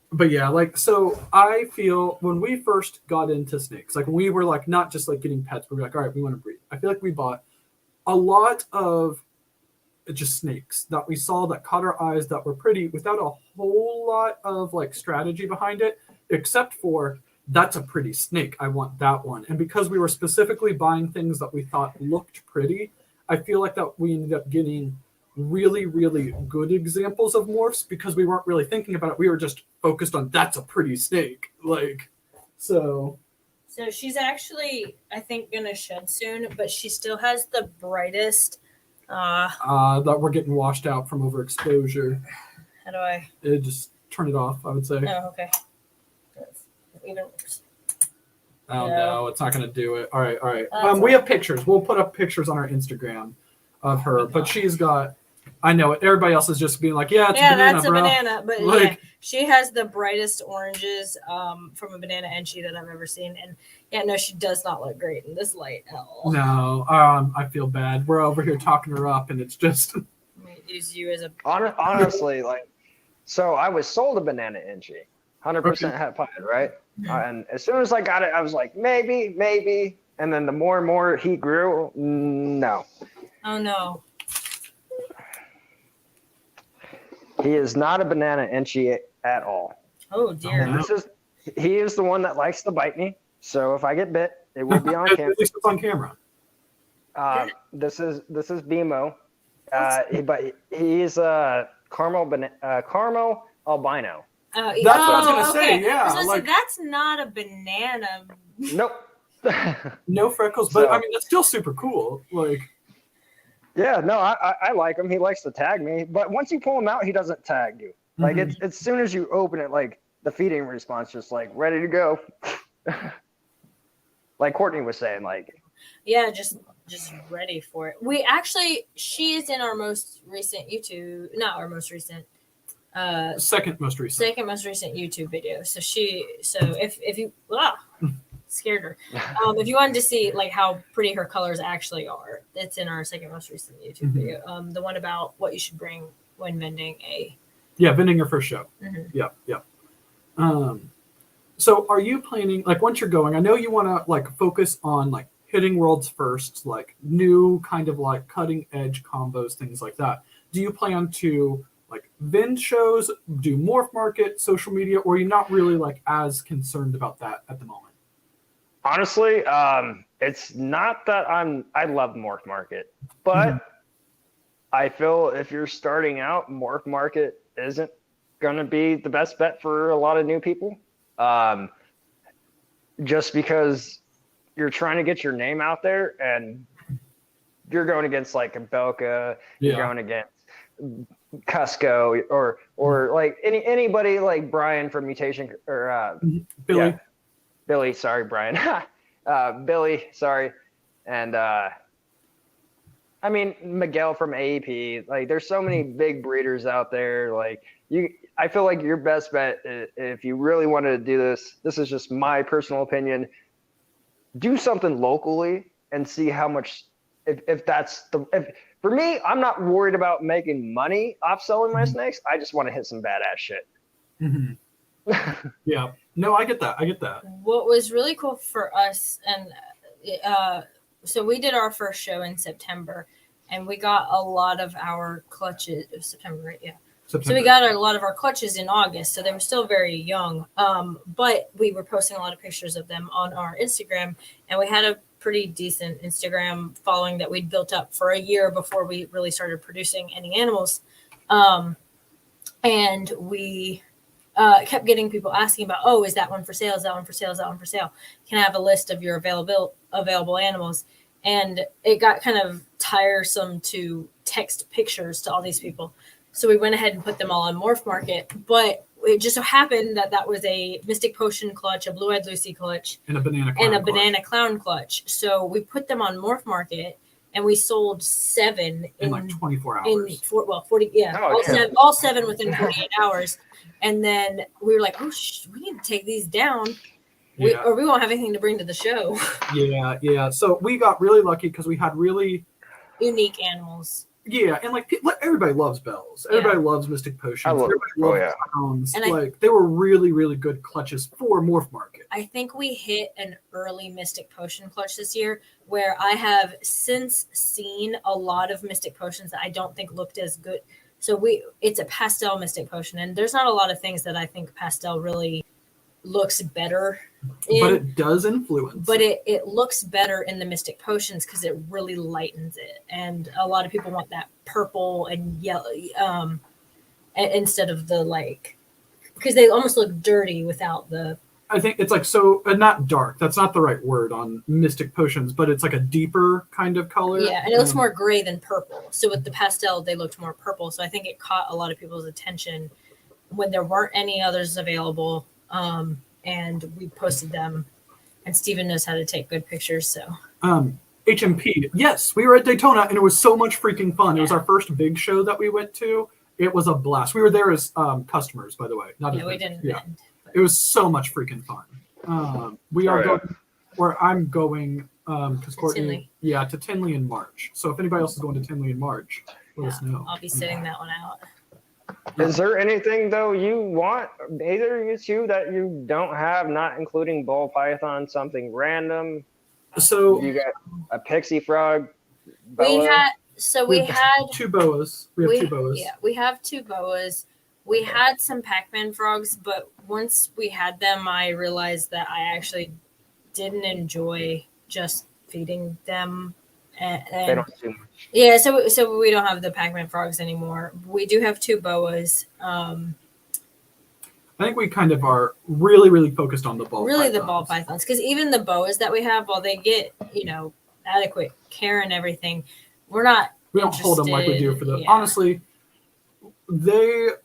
But yeah, like, so I feel when we first got into snakes, like we were like, not just like getting pets, but we were like, all right, we want to breed. I feel like we bought a lot of just snakes that we saw that caught our eyes that were pretty without a whole lot of like strategy behind it, except for that's a pretty snake. I want that one. And because we were specifically buying things that we thought looked pretty, I feel like that we ended up getting really, really good examples of morphs because we weren't really thinking about it. We were just focused on that's a pretty snake. Like, so. So she's actually, I think, gonna shed soon, but she still has the brightest. That we're getting washed out from overexposure. How do I? Just turn it off, I would say. Oh, okay. That's even worse. Oh, No. no, it's not going to do it. All right, all right. That's We have pictures. We'll put up pictures on our Instagram of her, but she's got, I know it. Everybody else is just being like, yeah, it's a banana, that's bro. a banana. But Like- yeah, she has the brightest oranges from a banana enchi that I've ever seen. And yeah, no, she does not look great in this light at all. No, I feel bad. We're over here talking her up, and it's just, I'm gonna use you as a. Honestly, like, so I was sold a banana enchi, 100% het pied, right? And as soon as I got it, I was like, maybe. And then the more and more he grew, no. Oh no. He is not a banana enchi at all. Oh dear. Oh, no. He is the one that likes to bite me. So if I get bit, it will be on camera. at least it's on camera. This is BMO. But he's a caramel albino. That's what I was gonna say, okay. yeah, I was gonna say, like- that's not a banana. Nope. No freckles, but So- I mean, that's still super cool. Like, Yeah, no, I like him. He likes to tag me, but once you pull him out, he doesn't tag you. Like Mhm. it's as soon as you open it, like the feeding response, just like ready to go. Like Courtney was saying, like Yeah, just ready for it. She is in our most recent YouTube, not our most recent, second most recent. second most recent YouTube video. So if you scared her, if you wanted to see like how pretty her colors actually are, it's in our second most recent YouTube video. The one about what you should bring when vending a. Yeah, vending your first show. Mhm. Yep. So are you planning, like, once you're going, I know you want to like focus on like hitting worlds first, like new kind of like cutting edge combos, things like that. Do you plan to like vend shows, do morph market, social media, or are you not really like as concerned about that at the moment? honestly, it's not that I love Morph Market, but I feel if you're starting out, Morph Market isn't going to be the best bet for a lot of new people. Just because you're trying to get your name out there and you're going against like Belka, you're going against Cusco or like anybody like Brian from Mutation or Billy. Billy, sorry, Brian. Billy, sorry, and I mean Miguel from AEP. Like, there's so many big breeders out there. Like, I feel like your best bet, if you really wanted to do this, this is just my personal opinion. Do something locally and see how much. If that's for me, I'm not worried about making money off selling my snakes. I just want to hit some badass shit. Mm-hmm. Yeah, no, I get that. What was really cool for us, and so we did our first show in September, and we got a lot of our clutches. It was September, right? Yeah. September. So we got a lot of our clutches in August, so they were still very young. But we were posting a lot of pictures of them on our Instagram, and we had a pretty decent Instagram following that we'd built up for a year before we really started producing any animals. And we kept getting people asking about, oh, is that one for sale? Is that one for sale? Is that one for sale? Can I have a list of your available animals? And it got kind of tiresome to text pictures to all these people. So we went ahead and put them all on Morph Market. But it just so happened that was a Mystic Potion clutch, a Blue-Eyed Lucy clutch, and a Banana Clown clutch. So we put them on Morph Market, and we sold 7 in like 24 hours. 40, yeah. Oh, all seven within 48 hours. And then we were like, oh, we need to take these down. Yeah. Or we won't have anything to bring to the show. Yeah. So we got really lucky because we had really unique animals. Yeah, and like everybody loves bells. Everybody loves Mystic Potions. Everybody loves clowns. And like they were really, really good clutches for Morph Market. I think we hit an early Mystic Potion clutch this year where I have since seen a lot of Mystic Potions that I don't think looked as good. So it's a pastel Mystic Potion, and there's not a lot of things that I think pastel really looks better in, but it does influence. But it looks better in the Mystic Potions because it really lightens it, and a lot of people want that purple and yellow instead of the because they almost look dirty without the. I think it's like so not dark. That's not the right word on Mystic Potions, but it's like a deeper kind of color. Yeah, and it looks more gray than purple. So with the pastel, they looked more purple. So I think it caught a lot of people's attention when there weren't any others available. And we posted them, and Steven knows how to take good pictures. So HMP, yes, we were at Daytona, and it was so much freaking fun. It was our first big show that we went to. It was a blast. We were there as customers, by the way. We didn't. Yeah. It was so much freaking fun. We are going where I'm going because Courtney, to Tinley in March. So if anybody else is going to Tinley in March, let us know. I'll be sitting that one out. Is there anything though you want, either you two, that you don't have, not including ball python, something random? So you got a pixie frog. We had 2 boas. We have 2 boas. Yeah, we have 2 boas. We had some Pac-Man frogs, but once we had them, I realized that I actually didn't enjoy just feeding them. And they don't do much. Yeah, so we don't have the Pac-Man frogs anymore. We do have 2 boas. I think we kind of are really, really focused on the ball. Really, the ball pythons, because even the boas that we have, while they get adequate care and everything, we don't hold them like we do for the. Honestly, the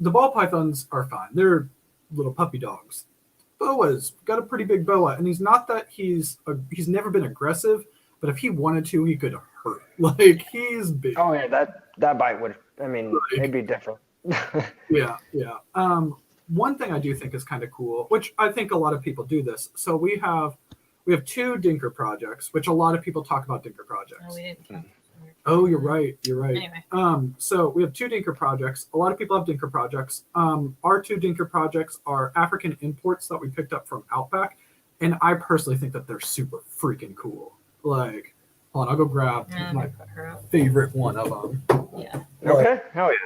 ball pythons are fine. They're little puppy dogs. Boa's got a pretty big boa, and he's not that he's never been aggressive. But if he wanted to, he could hurt. Like, he's big. Oh yeah, that bite would. I mean, it'd be different. Yeah. One thing I do think is kind of cool, which I think a lot of people do this. So we have 2 Dinker projects, which a lot of people talk about Dinker projects. No, we didn't. Oh, you're right. Anyway. So we have 2 Dinker projects. A lot of people have Dinker projects. Our 2 Dinker projects are African imports that we picked up from Outback, and I personally think that they're super freaking cool. Like, hold on, I'll go grab my favorite one of them. Yeah. Okay. Hell yeah.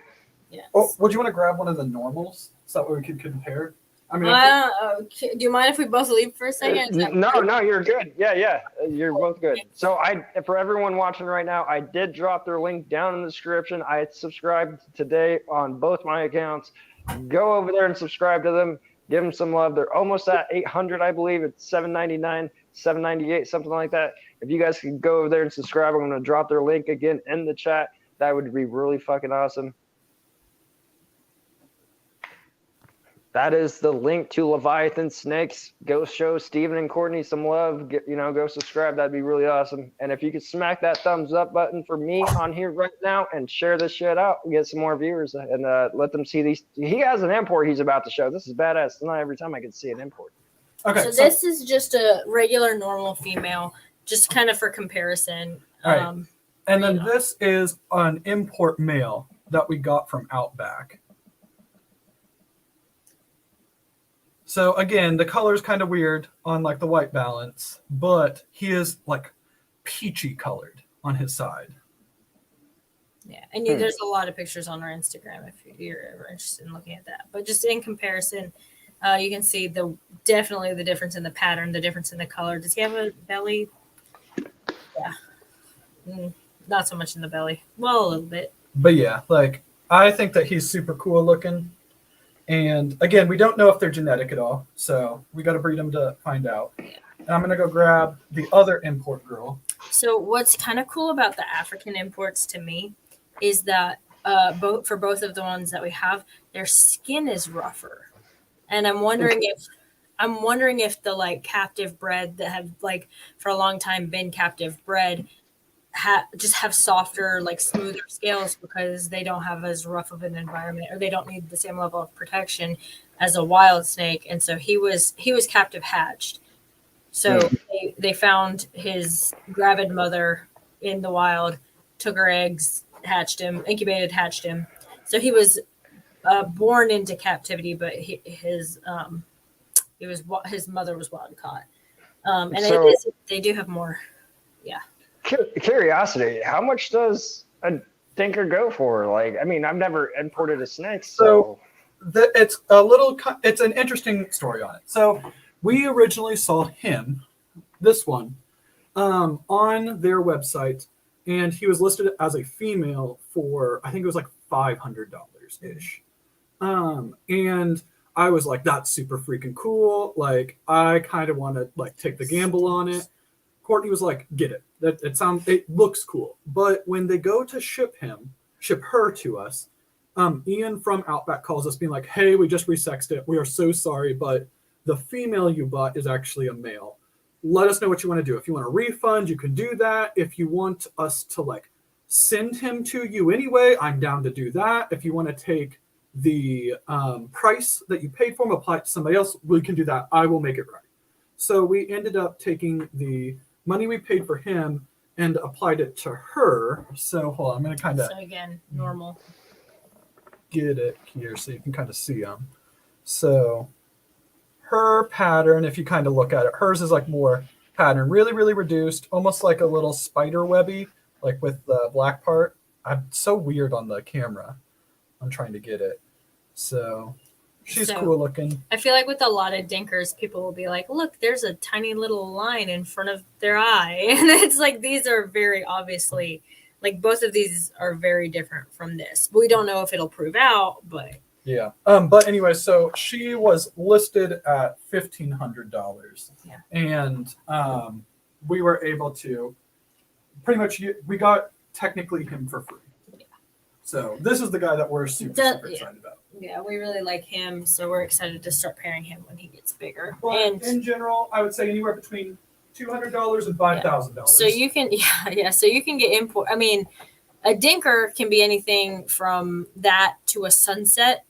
Yeah. Oh, would you want to grab one of the normals so that we could compare? I mean, do you mind if we both leave for a second? No, you're good. Yeah, you're both good. So for everyone watching right now, I did drop their link down in the description. I subscribed today on both my accounts. Go over there and subscribe to them. Give them some love. They're almost at 800, I believe. It's 799, 798, something like that. If you guys can go over there and subscribe, I'm going to drop their link again in the chat. That would be really fucking awesome. that is the link to Leviathan Snakes. Go show Steven and Courtney some love. Go subscribe. That'd be really awesome. And if you could smack that thumbs up button for me on here right now and share this shit out, get some more viewers and let them see these. He has an import he's about to show. This is badass. It's not every time I can see an import. Okay. So this is just a regular normal female, just kind of for comparison. All right. And then this is an import male that we got from Outback. So again, the color is kind of weird on like the white balance, but he is like peachy colored on his side. Yeah, and there's a lot of pictures on our Instagram if you're ever interested in looking at that. But just in comparison, you can see definitely the difference in the pattern, the difference in the color. Does he have a belly? Yeah, not so much in the belly. Well, a little bit. But yeah, like I think that he's super cool looking. And again, we don't know if they're genetic at all, so we got to breed them to find out. And I'm gonna go grab the other import girl. So what's kind of cool about the African imports to me is that both of the ones that we have, their skin is rougher, and I'm wondering if the like captive bred that have like for a long time been captive bred just have softer, like smoother scales because they don't have as rough of an environment, or they don't need the same level of protection as a wild snake. And so he was captive hatched. So they found his gravid mother in the wild, took her eggs, hatched him, incubated, hatched him. So he was born into captivity, but his mother was wild caught. And so, they do have more. Yeah. Curiosity, how much does a dinker go for? Like, I mean, I've never imported a snake, so it's an interesting story on it. So we originally saw him, this one, on their website, and he was listed as a female for, I think it was like $500 ish. And I was like, that's super freaking cool. Like, I kind of want to like take the gamble on it. Courtney was like, get it. It looks cool. But when they go to ship her to us, Ian from Outback calls us being like, hey, we just resexed it. We are so sorry, but the female you bought is actually a male. Let us know what you want to do. If you want a refund, you can do that. If you want us to like send him to you anyway, I'm down to do that. If you want to take the price that you paid for him, apply it to somebody else, we can do that. I will make it right. So we ended up taking the money we paid for him and applied it to her. So hold on, I'm going to kind of... So again, normal. Get it here so you can kind of see them. So her pattern, if you kind of look at it, hers is like more pattern, really, really reduced, almost like a little spider webby, like with the black part. I'm so weird on the camera. I'm trying to get it. So she's cool looking. I feel like with a lot of dinkers, people will be like, look, there's a tiny little line in front of their eye. And it's like, these are very obviously, like both of these are very different from this. We don't know if it'll prove out, but. Yeah. But anyway, so she was listed at $1,500. Yeah. And we were able to we got technically him for free. Yeah. So this is the guy that we're super excited about. Yeah, we really like him, so we're excited to start pairing him when he gets bigger. But and in general, I would say anywhere between $200 and $5,000. Yeah. So you can, so you can get import. I mean, a dinker can be anything from that to a sunset.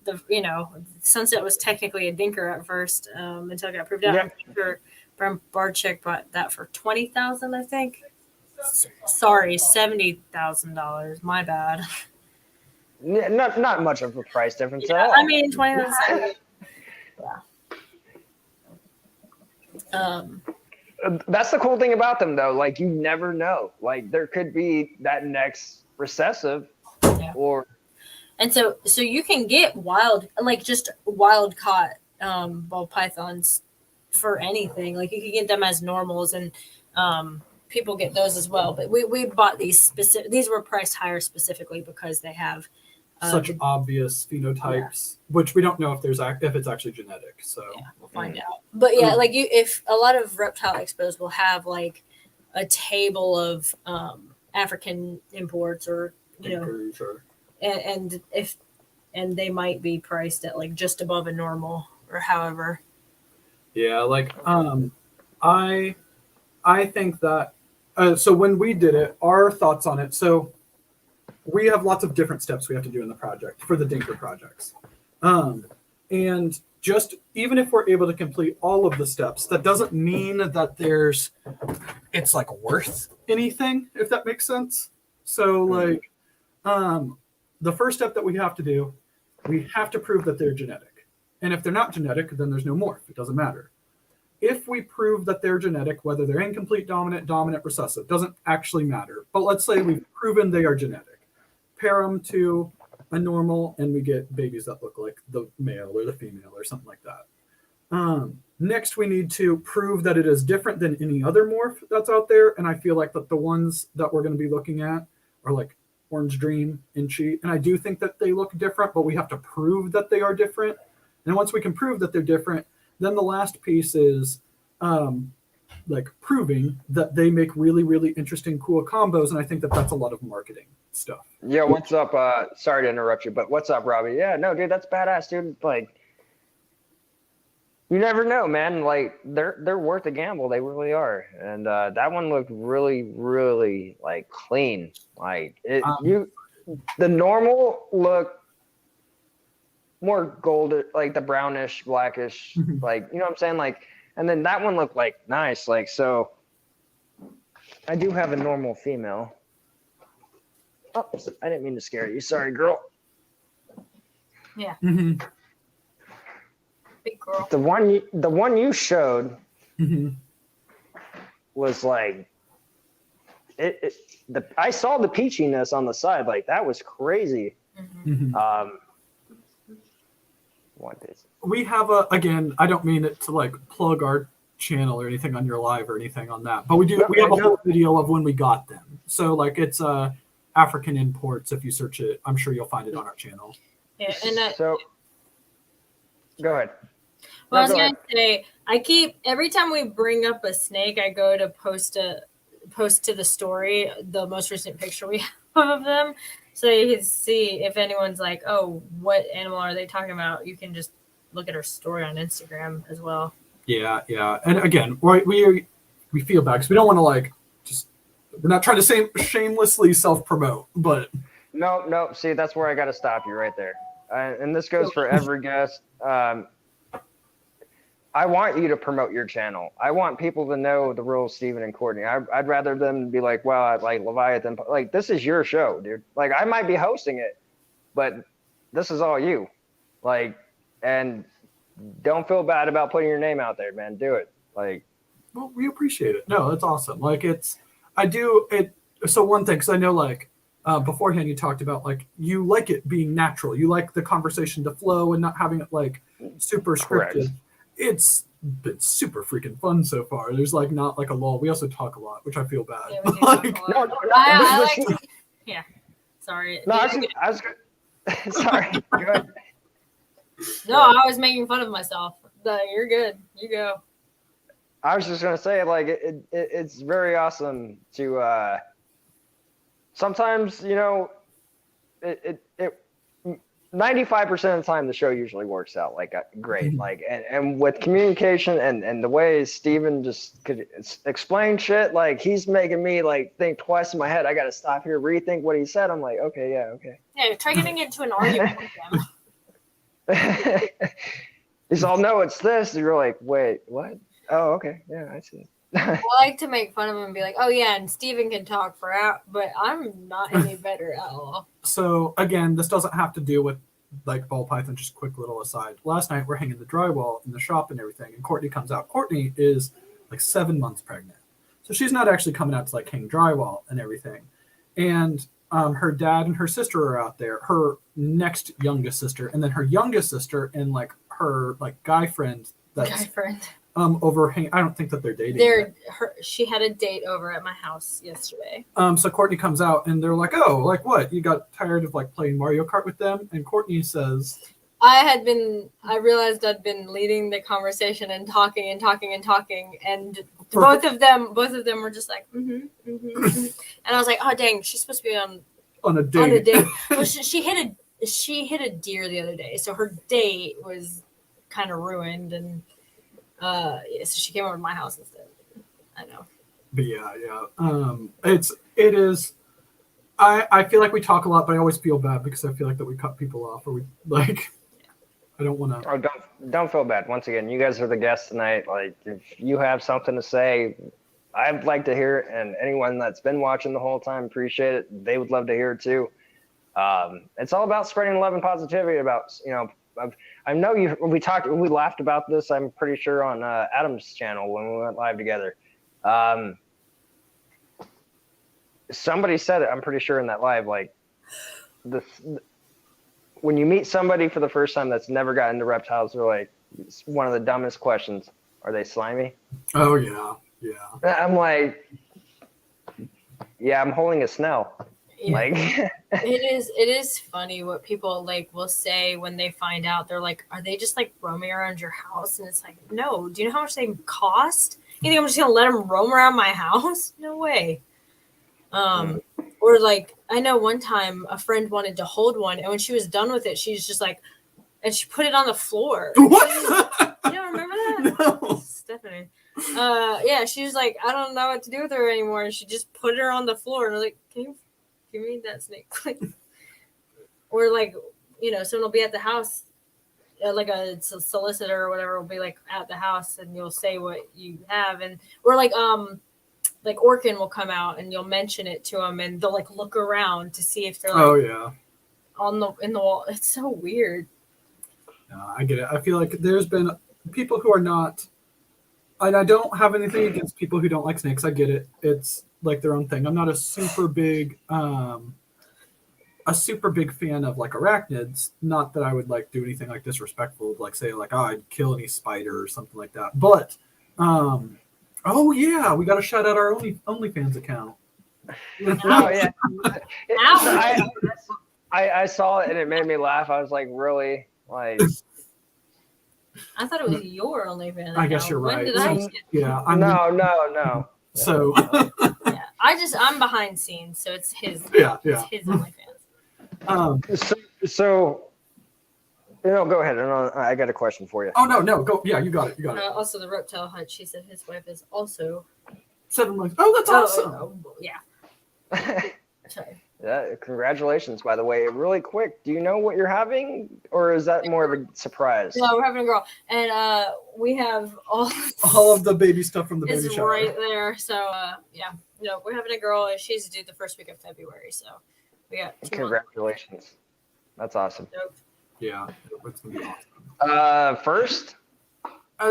Sunset was technically a dinker at first until it got proved out. Yeah. Dinker from Barczyk bought that for $20,000, I think. Sorry, $70,000. My bad. Yeah, not much of a price difference at all. I mean, $20,000. Yeah. That's the cool thing about them, though. Like, you never know. Like, there could be that next recessive, or. And so you can get wild caught ball pythons for anything. Like, you can get them as normals, and people get those as well. But we bought these these were priced higher specifically because they have such obvious phenotypes, which we don't know if it's actually genetic. So we'll find out. But if a lot of reptile expos will have like a table of African imports or and if and they might be priced at like just above a normal or however. Yeah, like I think that so when we did it, our thoughts on it. So we have lots of different steps we have to do in the project for the Dinker projects, and just even if we're able to complete all of the steps, that doesn't mean that it's like worth anything, if that makes sense. So like the first step that we have to do, we have to prove that they're genetic, and if they're not genetic, then there's no morph. It doesn't matter. If we prove that they're genetic, whether they're incomplete, dominant, recessive, doesn't actually matter. But let's say we've proven they are genetic. Pair them to a normal, and we get babies that look like the male or the female or something like that. Next, we need to prove that it is different than any other morph that's out there. And I feel like that the ones that we're going to be looking at are like Orange Dream, Inchi. And I do think that they look different, but we have to prove that they are different. And once we can prove that they're different, then the last piece is like proving that they make really, really interesting, cool combos. And I think that that's a lot of marketing stuff. Yeah, what's up? Sorry to interrupt you, but what's up, Robbie? Yeah, no, dude, that's badass, dude. Like, you never know, man. Like, they're worth a gamble. They really are. And that one looked really, really like clean. Like the normal look more golden, like the brownish, blackish, like, you know what I'm saying? Like, and then that one looked like nice. Like, so I do have a normal female. Oh, I didn't mean to scare you. Sorry, girl. Yeah. Mm-hmm. Big girl. The one you showed was like I saw the peachiness on the side. Like, that was crazy. What is it? We have again, I don't mean it to like plug our channel or anything on your live or anything on that, but we have a whole video of when we got them. So like it's African imports. If you search it, I'm sure you'll find it on our channel. Yeah, and So go ahead. Well, I was gonna say, every time we bring up a snake, I go to post to the story the most recent picture we have of them, so you can see if anyone's like, oh, what animal are they talking about? You can just look at our story on Instagram as well. Yeah. And again, we feel bad because we don't want to like we're not trying to say shamelessly self-promote, but no. See, that's where I got to stop you right there. And this goes for every guest. I want you to promote your channel. I want people to know the real Steven and Courtney. I'd rather them be like, well, I like Leviathan. Like, this is your show, dude. Like, I might be hosting it, but this is all you. Like, and don't feel bad about putting your name out there, man. Do it. Like, well, we appreciate it. No, that's awesome. Like, so one thing, because I know like beforehand you talked about like you like it being natural. You like the conversation to flow and not having it like super scripted. Correct. It's been super freaking fun so far. There's like not like a lull. We also talk a lot, which I feel bad. Yeah, we do talk a lot. I like to, yeah. Sorry. No, I was good. Sorry. Go ahead. No, I was making fun of myself. You're good. You go. I was just gonna say, like, it's very awesome to sometimes, you know, it 95% of the time the show usually works out like great. Like, and with communication and the way Steven just could explain shit, like he's making me like think twice in my head. I got to stop here, rethink what he said. I'm like, okay, yeah, okay. Yeah, try getting into an argument with them. He's all, no, it's this. And you're like, wait, what? Oh, okay, yeah, I see. I like to make fun of him and be like, oh yeah, and Steven can talk for out, but I'm not any better at all. So again, this doesn't have to do with like ball python. Just quick little aside. Last night we're hanging the drywall in the shop and everything, and Courtney comes out. Courtney is like 7 months pregnant, so she's not actually coming out to like hang drywall and everything. And her dad and her sister are out there. Her next youngest sister, and then her youngest sister, and like her like guy friend. Overhang. I don't think that they're dating. She had a date over at my house yesterday. So Courtney comes out and they're like, "Oh, like what? You got tired of like playing Mario Kart with them?" And Courtney says, I realized I'd been leading the conversation and talking, and both of them were just like, and I was like, oh dang, she's supposed to be on a date. Well, she hit she hit a deer the other day, so her date was kind of ruined, and yeah, so she came over to my house instead. I know. But yeah. It is. I feel like we talk a lot, but I always feel bad because I feel like that we cut people off, or we like. I don't want to. Oh, don't feel bad. Once again, you guys are the guests tonight. Like, if you have something to say, I'd like to hear it, and anyone that's been watching the whole time, appreciate it. They would love to hear it too. It's all about spreading love and positivity. About I know we laughed about this. I'm pretty sure on Adam's channel when we went live together. Somebody said it. I'm pretty sure in that live, like when you meet somebody for the first time that's never gotten into reptiles, they're like, it's one of the dumbest questions. Are they slimy? Oh yeah. I'm like, yeah, I'm holding a snail. Yeah. Like, it is funny what people like will say when they find out. They're like, are they just like roaming around your house? And it's like, no. Do you know how much they cost? You think I'm just gonna let them roam around my house? No way. Or like, I know one time a friend wanted to hold one, and when she was done with it, she's just like, and she put it on the floor. What? You don't remember that? No. Stephanie. Yeah, she was like, I don't know what to do with her anymore, and she just put her on the floor, and I was like, can you give me that snake? Or like, someone will be at the house, like a solicitor or whatever will be like at the house, and you'll say what you have, and or like Orkin will come out and you'll mention it to them, and they'll like look around to see if they're like, Oh yeah. in the wall. It's so weird. No, I get it. I feel like there's been people who are not, and I don't have anything against people who don't like snakes. I get it. It's like their own thing. I'm not a super big fan of like arachnids. Not that I would like do anything like disrespectful, like say like, oh, I'd kill any spider or something like that. But oh yeah, we got to shout out our OnlyFans account. oh yeah. I saw it and it made me laugh. I was like, really? Like, I thought it was your OnlyFans. I guess you're right. When did I get Yeah. No. So yeah, I'm behind scenes, so it's his. Yeah. It's his OnlyFans. So go ahead. I got a question for you. Oh no, go. Yeah, you got it. Also, the reptile hut. She said his wife is also 7 months. Oh, that's awesome. Yeah. Sorry. Yeah, congratulations, by the way. Really quick, do you know what you're having, or is that more of a surprise? No, we're having a girl, and we have all of the baby stuff from the baby is shower. right there. So yeah, we're having a girl, and she's due the first week of February. So we got 2 Congratulations. months. That's awesome. Yeah, it's gonna be awesome. First?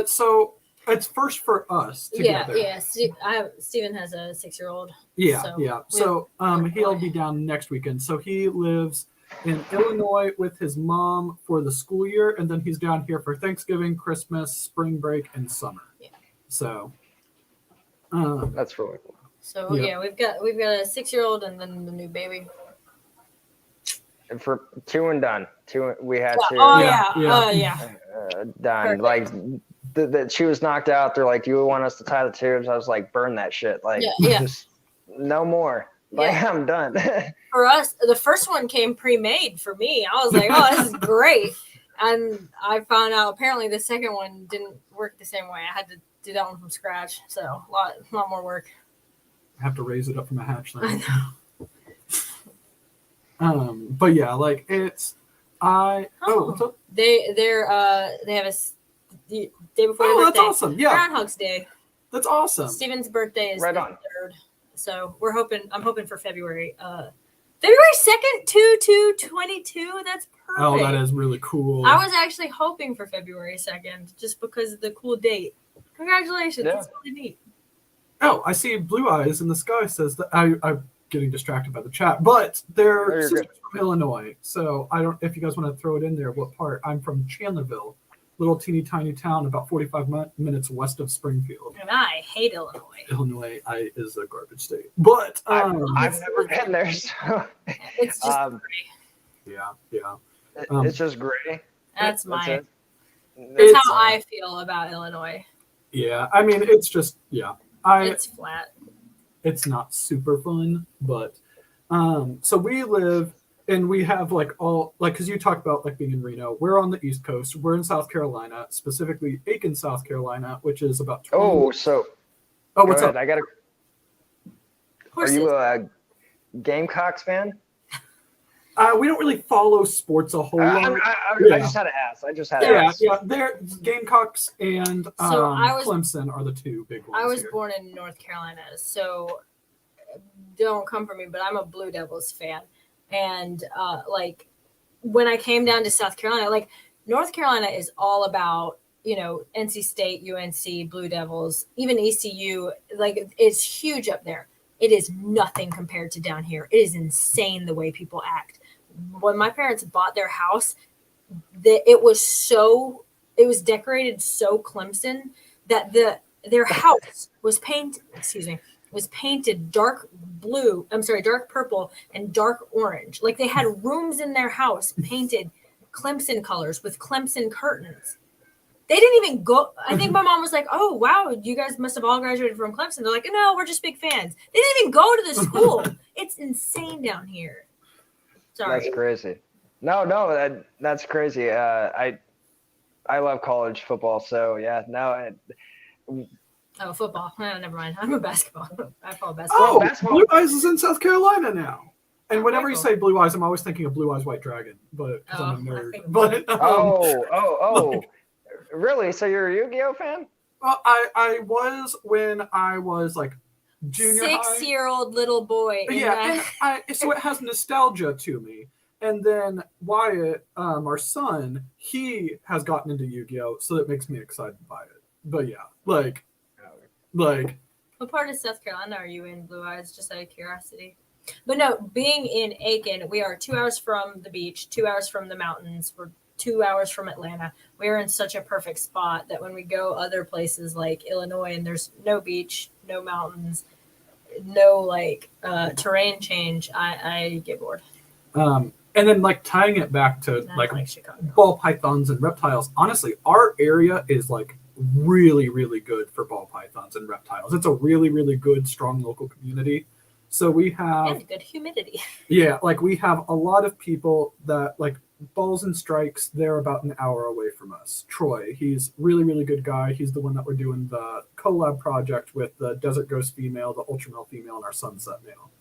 So it's first for us together. Yeah. Steven has a 6-year-old. Yeah, so yeah. So he'll be down next weekend. So he lives in Illinois with his mom for the school year, and then he's down here for Thanksgiving, Christmas, spring break, and summer. Yeah. So that's really cool. So yeah, we've got a 6-year-old and then the new baby. And for 2 and done. 2 we had 2. Oh Yeah. yeah. Done. Perfect. Like that she was knocked out. They're like, you want us to tie the tubes? I was like, burn that shit. Like, just no more. Like, I'm done. For us, the first one came pre-made for me. I was like, oh, this is great. And I found out apparently the second one didn't work the same way. I had to do that one from scratch. So a lot more work. I have to raise it up from a hatchling. I know. But yeah, like it's what's up? They have the day before their birthday. That's awesome. Yeah. Groundhog's Day. That's awesome. Steven's birthday is Right the on. 3rd. So I'm hoping for February. February 2nd, 2/2/22. That's perfect. Oh, that is really cool. I was actually hoping for February 2nd just because of the cool date. Congratulations. Yeah. That's really neat. Oh, I see Blue Eyes in the sky says that I'm getting distracted by the chat, but they're sisters from Illinois. So I don't, if you guys want to throw it in there, what part? I'm from Chandlerville, little teeny tiny town about 45 minutes west of Springfield. And I hate Illinois. Illinois is a garbage state, but I've never been there, so It's just gray. yeah. It's just gray. That's it. That's how I feel about Illinois. Yeah, I mean, it's just It's flat. It's not super fun, but so we live and we have like all like because you talk about like being in Reno. We're on the East Coast. We're in South Carolina, specifically Aiken, South Carolina, which is about 20. Oh, so Oh, go what's ahead. up? I got a. Are Horses. you a Gamecocks fan? We don't really follow sports a whole lot. I Yeah. just had to ask. I just had to Yeah, ask. yeah. They're Gamecocks and Clemson are the two big ones. I was here. born in North Carolina, so don't come for me, but I'm a Blue Devils fan. And like when I came down to South Carolina, like North Carolina is all about, NC State, UNC, Blue Devils, even ECU. Like it's huge up there. It is nothing compared to down here. It is insane the way people act. When my parents bought their house, it was decorated so Clemson that their house was painted dark purple and dark orange. Like they had rooms in their house painted Clemson colors with Clemson curtains. They didn't even go. I think my mom was like, "Oh, wow, you guys must have all graduated from Clemson." They're like, "No, we're just big fans." They didn't even go to the school. It's insane down here. Sorry. That's crazy. No, that's crazy. I love college football, so yeah. Oh, football. Never mind. I'm a basketball. I follow basketball. Oh, basketball. Blue Eyes is in South Carolina now. And whenever you cool. say Blue Eyes, I'm always thinking of Blue Eyes White Dragon, but 'cause I'm a I nerd. think- But Oh. Really? So you're a Yu-Gi-Oh fan? well, I was when I was like junior high. 6-year-old little boy. in Yeah, that- and so it has nostalgia to me. And then Wyatt, our son, he has gotten into Yu-Gi-Oh, so that makes me excited by it. But yeah, like What part of South Carolina are you in, Blue Eyes? Just out of curiosity. But no, being in Aiken, we are 2 hours from the beach, 2 hours from the mountains. We're 2 hours from Atlanta. We're in such a perfect spot that when we go other places like Illinois and there's no beach, no mountains, no terrain change, I get bored. and then like tying it back to Not like Chicago. ball pythons and reptiles. Honestly, our area is like really, really good for ball pythons and reptiles. It's a really, really good, strong local community. So we have And good humidity. Yeah, like we have a lot of people that like Balls and Strikes. They're about an hour away from us. Troy, he's really, really good guy. He's the one that we're doing the collab project with, the Desert Ghost female, the Ultramel female, and our Sunset male.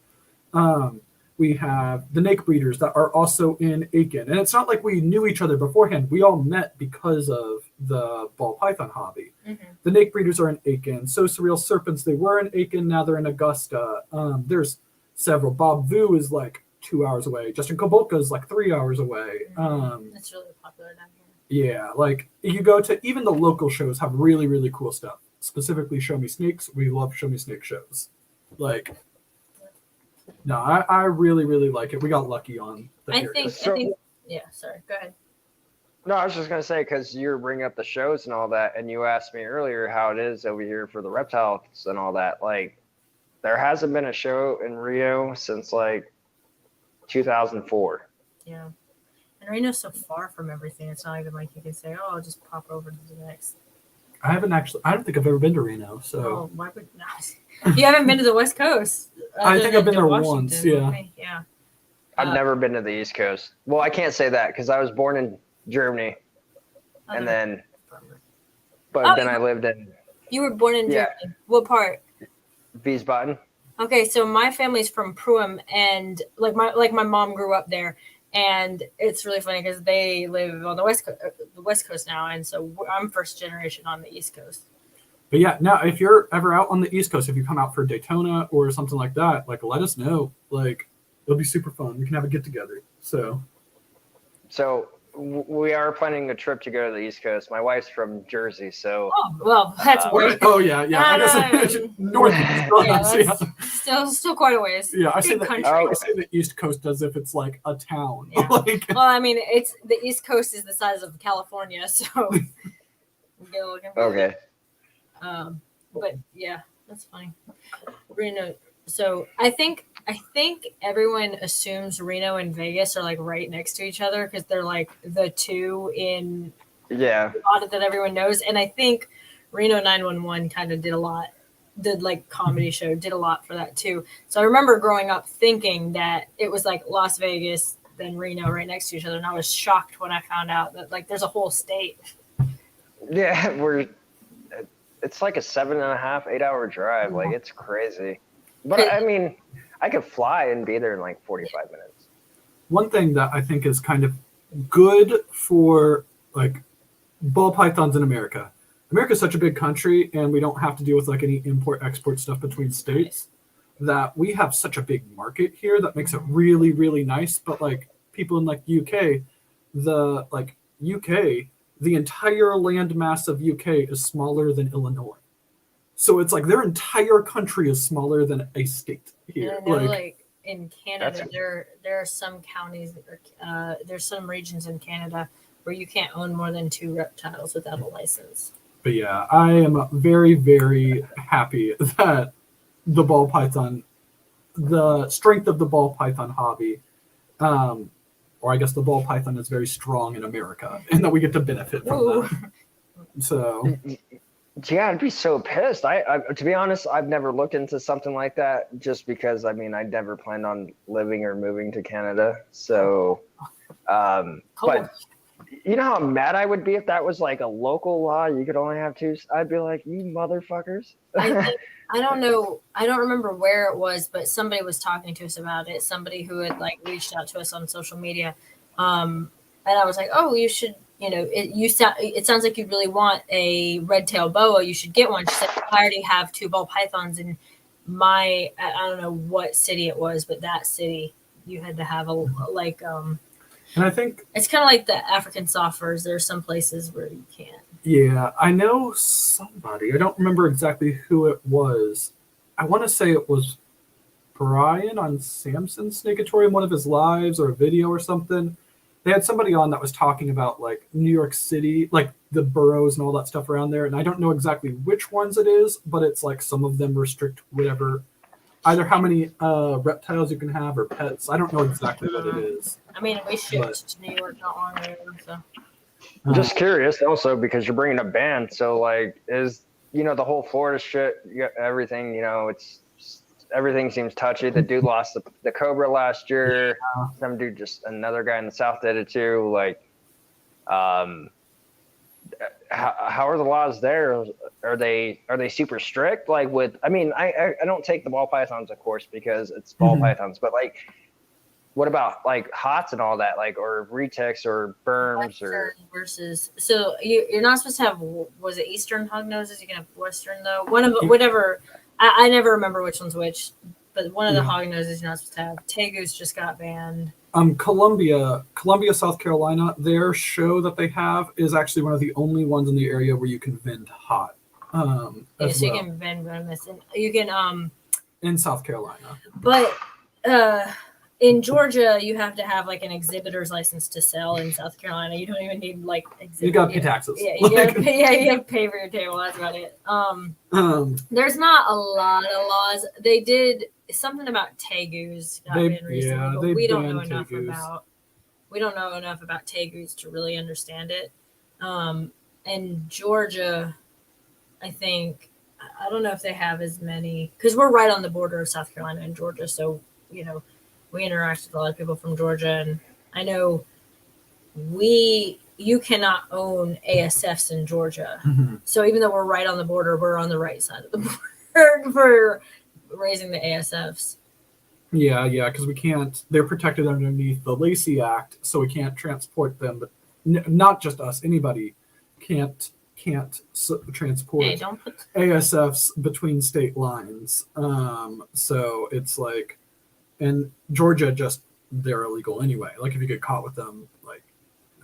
We have the Nake Breeders that are also in Aiken. And it's not like we knew each other beforehand. We all met because of the ball python hobby. Mm-hmm. The Nake Breeders are in Aiken. So Surreal Serpents, they were in Aiken. Now they're in Augusta. There's several. Bob Vu is like 2 hours away. Justin Kobolka is like 3 hours away. It's really popular down here. Yeah, like you go to even the local shows have really, really cool stuff. Specifically, Show Me Snakes. We love Show Me Snake shows. Like, no, I really, really like it. We got lucky on the I area. think, yeah, sorry, go ahead. No, I was just gonna say because you were bringing up the shows and all that, and you asked me earlier how it is over here for the reptiles and all that. Like, there hasn't been a show in Rio since like 2004. Yeah. And Reno's so far from everything. It's not even like you can say, "Oh, I'll just pop over to the next." I don't think I've ever been to Reno. So Oh, why would not? You haven't been to the West Coast. I other think I've than been there Washington, once, yeah. okay, yeah. I've never been to the East Coast. Well, I can't say that because I was born in Germany, and then, but Oh, then I lived in You were born in Yeah. Germany. What part? Wiesbaden. Okay, so my family's from Pruim, and like my mom grew up there, and it's really funny because they live on the West Coast now, and so I'm first generation on the East Coast. But yeah, now if you're ever out on the East Coast, if you come out for Daytona or something like that, like let us know. Like it'll be super fun. We can have a get together. So We are planning a trip to go to the East Coast. My wife's from Jersey, so Oh well, that's way. oh yeah. I guess northeast. Yeah, Yeah, that's still quite a ways. yeah. I say Big the country. I say the East Coast as if it's like a town. Yeah. Like, Well, I mean, it's the East Coast is the size of California, so get looking for okay. But yeah, that's funny. Reno. So I think everyone assumes Reno and Vegas are like right next to each other because they're like the two in Yeah. audit that everyone knows. And I think Reno 911 kind of did a lot. The like comedy show did a lot for that too. So I remember growing up thinking that it was like Las Vegas, then Reno right next to each other. And I was shocked when I found out that like there's a whole state. Yeah, it's like a 7.5, 8 hour drive. Like it's crazy. But I mean, I could fly and be there in like 45 minutes. One thing that I think is kind of good for like ball pythons in America. America's such a big country, and we don't have to deal with like any import export stuff between states. That we have such a big market here that makes it really, really nice. But like people in like UK, the entire land mass of UK is smaller than Illinois. So it's like their entire country is smaller than a state here. And I know, like in Canada, there are some counties, there's some regions in Canada where you can't own more than 2 reptiles without a license. But yeah, I am very, very happy that the ball python, the strength of the ball python hobby, or I guess the ball python is very strong in America, and that we get to benefit from that. So, yeah, I'd be so pissed. I to be honest, I've never looked into something like that, just because I mean I never planned on living or moving to Canada. So, but you know how mad I would be if that was like a local law. You could only have 2. I'd be like, you motherfuckers. I don't know. I don't remember where it was, but somebody was talking to us about it. Somebody who had like reached out to us on social media. And I was like, oh, you should, it sounds like you really want a red-tailed boa. You should get one. She said, I already have 2 ball pythons in I don't know what city it was, but that city you had to have and I think it's kind of like the African softwares. There are some places where you can't. Yeah, I know somebody. I don't remember exactly who it was. I want to say it was Brian on Samson's Snakeatorium, one of his lives or a video or something. They had somebody on that was talking about like New York City, like the boroughs and all that stuff around there. And I don't know exactly which ones it is, but it's like some of them restrict whatever, either how many reptiles you can have or pets. I don't know exactly what it is. I mean, we shipped to New York not long ago, so. I'm just curious also because you're bringing a band. So like is, the whole Florida shit, everything, everything seems touchy. The dude lost the Cobra last year. Some dude, another guy in the South did it too. Like, how are the laws there? Are they super strict? Like I don't take the ball pythons, of course, because it's ball pythons, but like, what about like hots and all that, like, or retics or berms or versus? So you're not supposed to have, was it Eastern hog noses? You can have Western though. One of whatever. I never remember which one's which, but one of the hog noses you're not supposed to have. Tegus just got banned. Columbia, South Carolina, their show that they have is actually one of the only ones in the area where you can vend hot. You can vend venomous, and you can in South Carolina. But in Georgia, you have to have like an exhibitor's license to sell. In South Carolina, you don't even need like exhibit. You gotta pay taxes. Yeah, you gotta pay for your table. That's about it. There's not a lot of laws. They did something about tegus got banned recently, but we don't know enough about. We don't know enough about tegus to really understand it. And Georgia, I think, I don't know if they have as many, because we're right on the border of South Carolina and Georgia, so we interact with a lot of people from Georgia, and I know you cannot own ASFs in Georgia. Mm-hmm. So even though we're right on the border, we're on the right side of the border for raising the ASFs. Yeah, because we can't, they're protected underneath the Lacey Act, so we can't transport them, but not just us, anybody can't transport ASFs between state lines. So it's like, and Georgia, they're illegal anyway. Like if you get caught with them, like,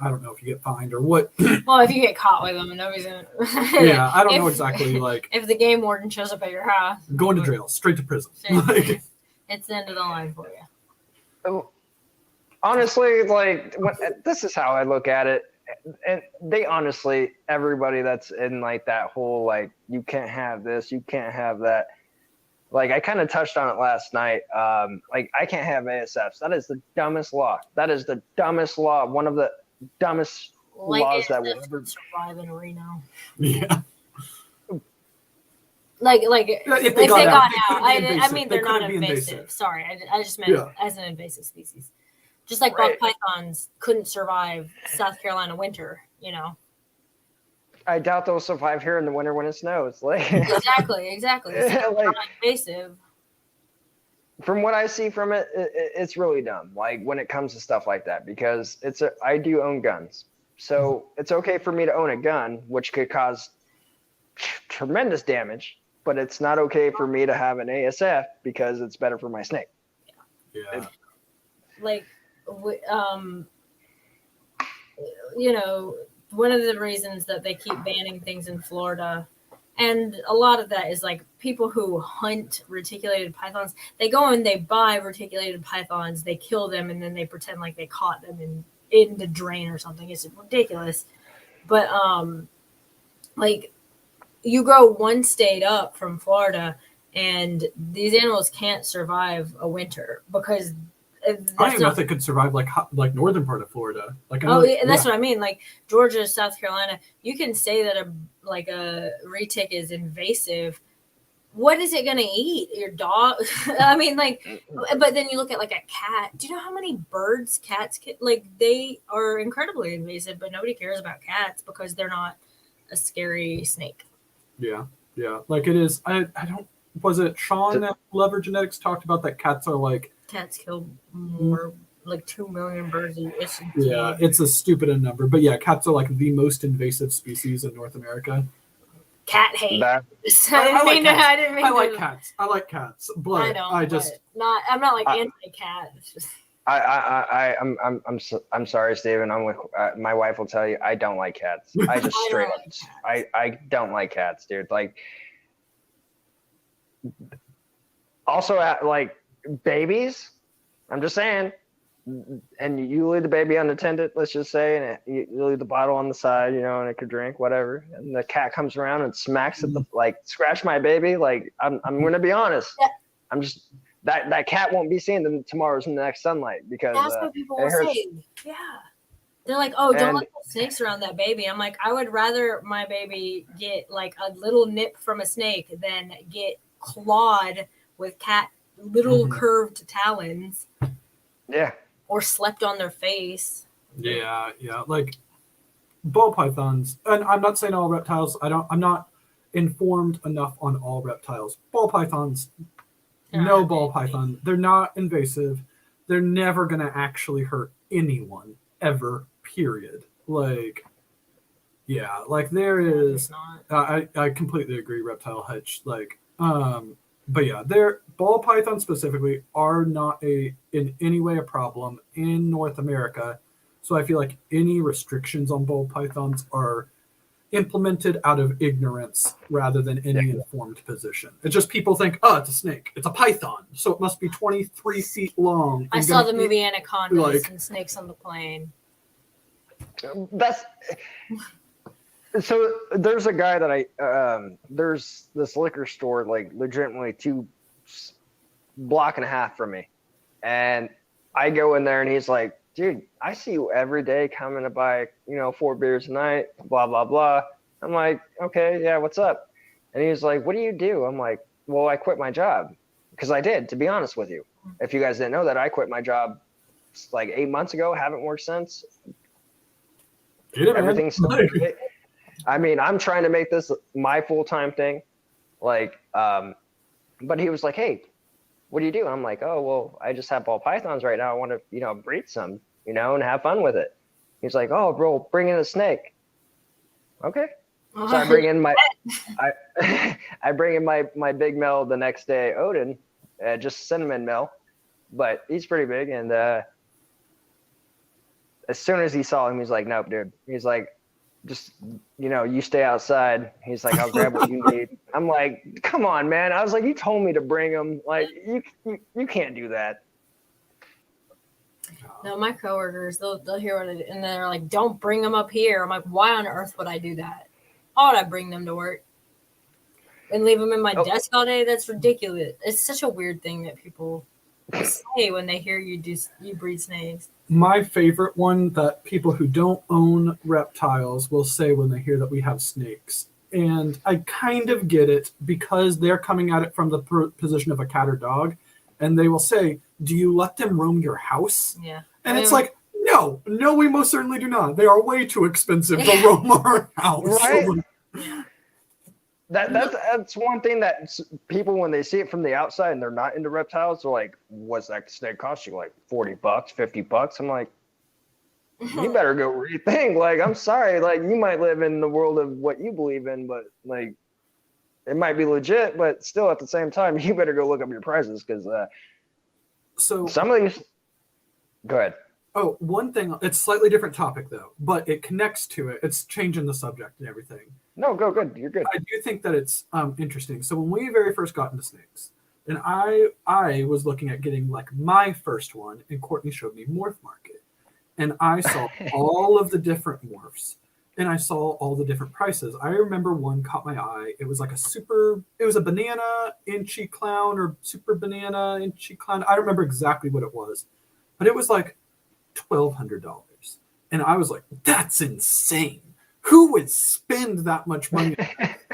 I don't know if you get fined or what. Well, if you get caught with them, nobody's gonna. Yeah, I don't know exactly. Like if the game warden shows up at your house, going to jail, straight to prison. Like, it's the end of the line for you. Honestly, like this is how I look at it, and everybody that's in like that whole like you can't have this, you can't have that. Like I kind of touched on it last night. Like I can't have ASFs. That is the dumbest law. That is the dumbest law. One of the dumbest laws that will ever survive in Reno. Yeah. Like if they got out. I mean, they're not invasive. Sorry, I just meant as an invasive species. Just like Right. ball pythons couldn't survive South Carolina winter, you know. I doubt they'll survive here in the winter when it snows. Like, Exactly. So they're like not invasive. from what I see from it, it's really dumb. Like when it comes to stuff like that, because I do own guns, so it's okay for me to own a gun, which could cause tremendous damage, but it's not okay for me to have an ASF because it's better for my snake. Yeah. Like, you know, one of the reasons that they keep banning things in Florida, and a lot of that is like people who hunt reticulated pythons, they go and they buy reticulated pythons, they kill them, and then they pretend like they caught them in the drain or something. It's ridiculous. But like, you go one state up from Florida, and these animals can't survive a winter because I don't even know if they could survive like northern part of Florida. Like, I know that's what I mean. Like Georgia, South Carolina, you can say that a retic is invasive. What is it going to eat? Your dog? I mean, like, but then you look at like a cat. Do you know how many birds cats like? They are incredibly invasive, but nobody cares about cats because they're not a scary snake. Yeah. Like it is. I don't. Was it Sean at Lever Genetics talked about that cats are like. Cats kill more, like 2 million birds a year. Yeah, it's a stupid number, but yeah, cats are like the most invasive species in North America. Cat hate. I like cats. I like cats, but I don't. I'm not like anti-cat. It's just. I'm sorry, Steven. I'm with my wife will tell you I don't like cats. I just straight up I don't like cats, dude. Like also like babies, I'm just saying, and you leave the baby unattended, let's just say, and you leave the bottle on the side, you know, and it could drink whatever, and the cat comes around and smacks at the scratch my baby. Like I'm gonna be honest, yeah. I'm just that cat won't be seeing them tomorrow's next sunlight because that's what people will say. Yeah, they're like, oh, don't let the snakes around that baby. I'm like, I would rather my baby get like a little nip from a snake than get clawed with cat little curved talons. Yeah. Or slept on their face. Yeah. Like ball pythons, and I'm not saying all reptiles. I'm not informed enough on all reptiles. Ball pythons, ball python. They're not invasive. They're never gonna actually hurt anyone ever. Period. Like, yeah. Like there is. I completely agree. Reptile hutch. Like, but yeah, ball pythons specifically are not in any way a problem in North America. So I feel like any restrictions on ball pythons are implemented out of ignorance rather than any informed position. It's just people think, oh, it's a snake. It's a python. So it must be 23 feet long. I saw the movie Anacondas and Snakes on the Plane. So there's a guy that there's this liquor store like legitimately 2 block and a half from me, and I go in there and he's like, dude, I see you every day coming to buy 4 beers a night, blah blah blah. I'm like, okay, yeah, what's up? And he's like, what do you do? I'm like, well, I quit my job, because I did, to be honest with you. If you guys didn't know that, I quit my job like 8 months ago, haven't worked since. Everything's still great. I mean, I'm trying to make this my full-time thing. Like, but he was like, hey, what do you do? And I'm like, oh, well, I just have ball pythons right now. I want to, breed some, and have fun with it. He's like, oh, bro, bring in a snake. Okay. So I bring in I bring in my big male the next day, Odin, just cinnamon male, but he's pretty big. And as soon as he saw him, he's like, nope, dude. He's like, just, you stay outside. He's like, I'll grab what you need. I'm like, come on, man. I was like, you told me to bring him. Like, you can't do that. No, my coworkers, they'll hear what I do, and they're like, don't bring them up here. I'm like, why on earth would I do that? Why would I bring them to work and leave them in my desk all day? That's ridiculous. It's such a weird thing that people say when they hear you breed snakes. My favorite one that people who don't own reptiles will say when they hear that we have snakes. And I kind of get it, because they're coming at it from the position of a cat or dog. And they will say, do you let them roam your house? Yeah. And it's like, no, we most certainly do not. They are way too expensive to roam our house. Right? That's one thing that people, when they see it from the outside and they're not into reptiles, they're like, "What's that snake cost you? Like $40, $50?" I'm like, you better go rethink. Like, I'm sorry, like you might live in the world of what you believe in, but like it might be legit, but still at the same time, you better go look up your prices because so some of these. Go ahead. Oh, one thing, it's slightly different topic though, but it connects to it. It's changing the subject and everything. No, go good. You're good. I do think that it's interesting. So when we very first got into snakes, and I was looking at getting like my first one, and Courtney showed me Morph Market, and I saw all of the different morphs, and I saw all the different prices. I remember one caught my eye. It was like it was a banana inchy clown or super banana inchy clown. I don't remember exactly what it was, but it was like $1,200, and I was like, "That's insane! Who would spend that much money?"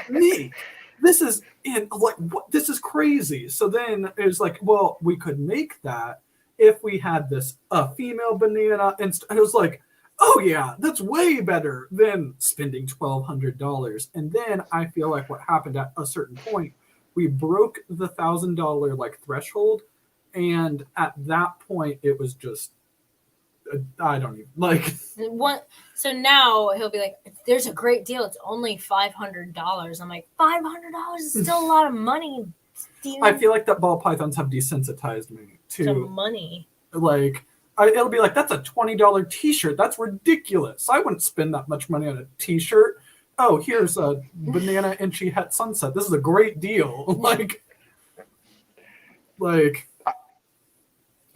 Me. This is what? This is crazy. So then it was like, well, we could make that if we had this female banana, and it was like, oh yeah, that's way better than spending $1,200. And then I feel like what happened at a certain point, we broke the $1,000 like threshold, and at that point, it was just. I don't even like what. So now he'll be like, "There's a great deal. It's only $500." I'm like, $500 is still a lot of money, Steven. I feel like that ball pythons have desensitized me to money. Like, it'll be like, that's a $20 T-shirt. That's ridiculous. I wouldn't spend that much money on a T-shirt. Oh, here's a banana inchy het sunset. This is a great deal. like.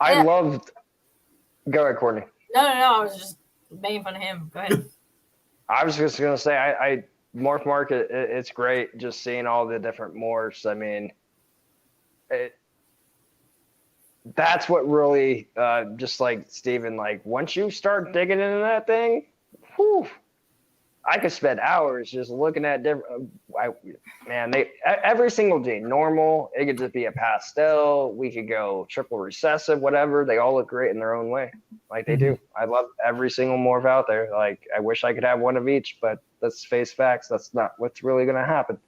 I loved. Go ahead, Courtney. No. I was just making fun of him. Go ahead. I was just gonna say, I Morph Market. It's great just seeing all the different morphs. I mean, that's what really, just like Steven, like once you start digging into that thing, whew, I could spend hours just looking at different. Every single gene, normal. It could just be a pastel. We could go triple recessive, whatever. They all look great in their own way, like they do. I love every single morph out there. Like, I wish I could have one of each, but let's face facts. That's not what's really going to happen.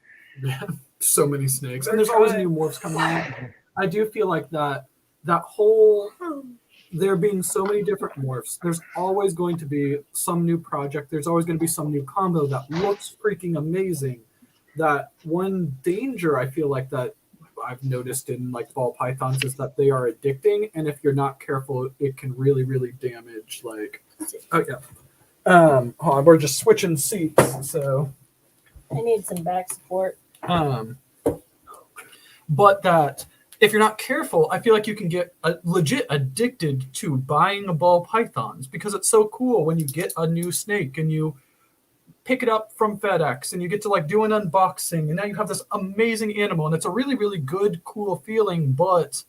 So many snakes, and there's always new morphs coming out. I do feel like that whole. There being so many different morphs, there's always going to be some new project. There's always going to be some new combo that looks freaking amazing. That one danger I feel like that I've noticed in like ball pythons is that they are addicting, and if you're not careful, it can really, really damage. Like, oh yeah, hold on, we're just switching seats, so I need some back support. But that. If you're not careful, I feel like you can get legit addicted to buying ball pythons because it's so cool when you get a new snake and you pick it up from FedEx and you get to like do an unboxing and now you have this amazing animal and it's a really, really good, cool feeling. But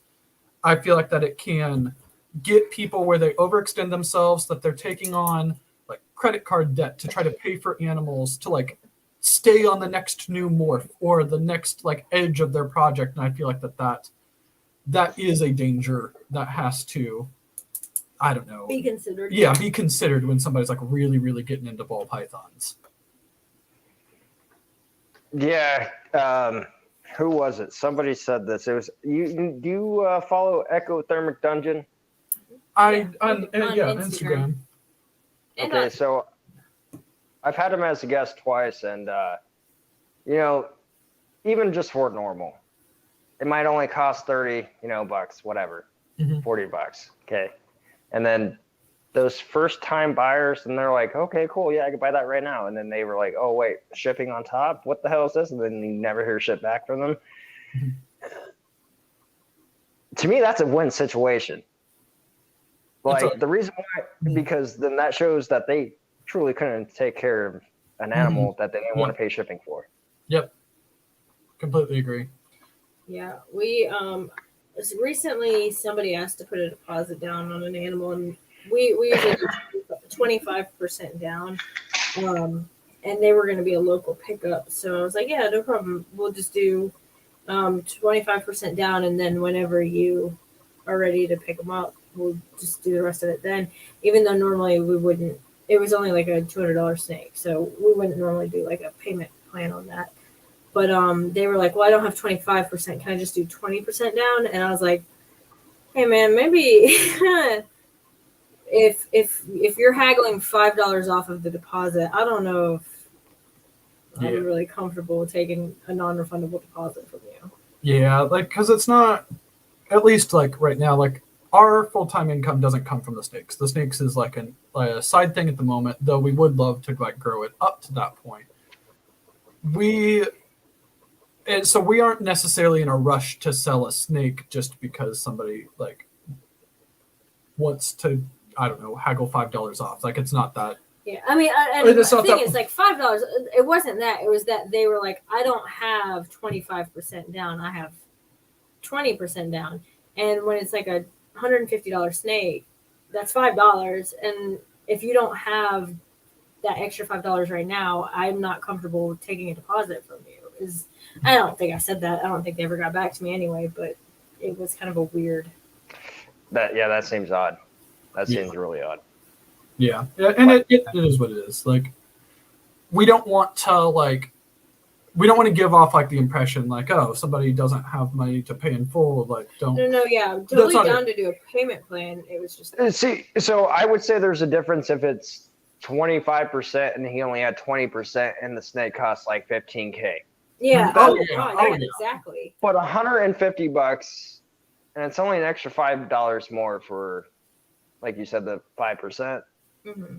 I feel like that it can get people where they overextend themselves, that they're taking on like credit card debt to try to pay for animals to like stay on the next new morph or the next like edge of their project. And I feel like that is a danger that has to, I don't know. Be considered. Yeah, be considered when somebody's like really, really getting into ball pythons. Yeah. Who was it? Somebody said this. It was you. Do you follow Ecothermic Dungeon? On Instagram. Okay, so I've had him as a guest twice, and even just for normal, it might only cost $30, bucks, whatever, $40. Okay. And then those first time buyers, and they're like, okay, cool. Yeah, I could buy that right now. And then they were like, oh, wait, shipping on top? What the hell is this? And then you never hear shit back from them. To me, that's a win situation. Like, the reason why, because then that shows that they truly couldn't take care of an animal that they didn't want to pay shipping for. Yep. Completely agree. Yeah, we recently somebody asked to put a deposit down on an animal, and we usually do 25% down, and they were going to be a local pickup. So I was like, yeah, no problem. We'll just do 25% down, and then whenever you are ready to pick them up, we'll just do the rest of it then. Even though normally we wouldn't, it was only like a $200 snake, so we wouldn't normally do like a payment plan on that. But they were like, well, I don't have 25%. Can I just do 20% down? And I was like, hey man, maybe if you're haggling $5 off of the deposit, I don't know if I'm really comfortable taking a non-refundable deposit from you. Yeah, like, because it's not, at least like right now, like our full-time income doesn't come from the snakes. The snakes is like a side thing at the moment, though we would love to like grow it up to that point. So we aren't necessarily in a rush to sell a snake just because somebody like wants to, I don't know, haggle $5 off. Like, it's not that. Yeah, I mean, and the thing is, like, $5. It wasn't that. It was that they were like, I don't have 25% down. I have 20% down. And when it's like a $150 snake, that's $5. And if you don't have that extra $5 right now, I'm not comfortable taking a deposit from you. I don't think I said that. I don't think they ever got back to me anyway. But it was kind of a weird. That seems odd. That seems really odd. Yeah, and it is what it is. Like, we don't want to give off like the impression like, oh, somebody doesn't have money to pay in full. Like, don't. No, yeah, I'm totally down to do a payment plan. It was just. See, so I would say there's a difference if it's 25% and he only had 20% and the snake costs like $15K. Yeah. Yeah, exactly. But $150 and it's only an extra $5 more for, like you said, the 5%. Mm-hmm.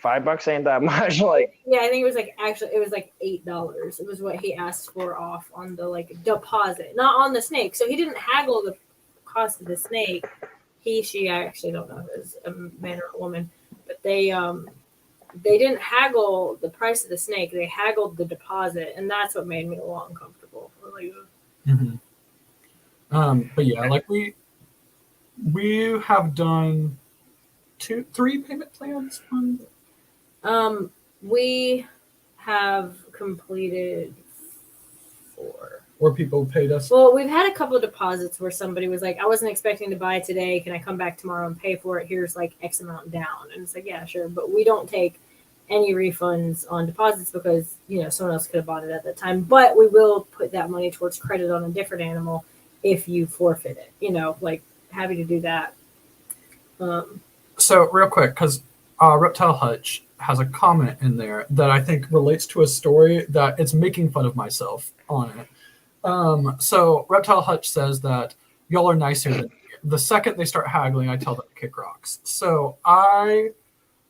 $5 ain't that much. Like, yeah, I think it was like it was like $8. It was what he asked for off on the like deposit, not on the snake. So he didn't haggle the cost of the snake. She, I actually don't know if it was a man or a woman, but they didn't haggle the price of the snake. They haggled the deposit, and that's what made me a little uncomfortable. Like, but yeah, like we have done 3 payment plans on. We have completed 4. Where people paid us. Well, we've had a couple of deposits where somebody was like, I wasn't expecting to buy today. Can I come back tomorrow and pay for it? Here's like X amount down. And it's like, yeah, sure. But we don't take any refunds on deposits because, someone else could have bought it at that time. But we will put that money towards credit on a different animal if you forfeit it. Like, happy to do that. So real quick, because Reptile Hutch has a comment in there that I think relates to a story that it's making fun of myself on it. So Reptile Hutch says that y'all are nicer than me. The second they start haggling, I tell them to kick rocks. So I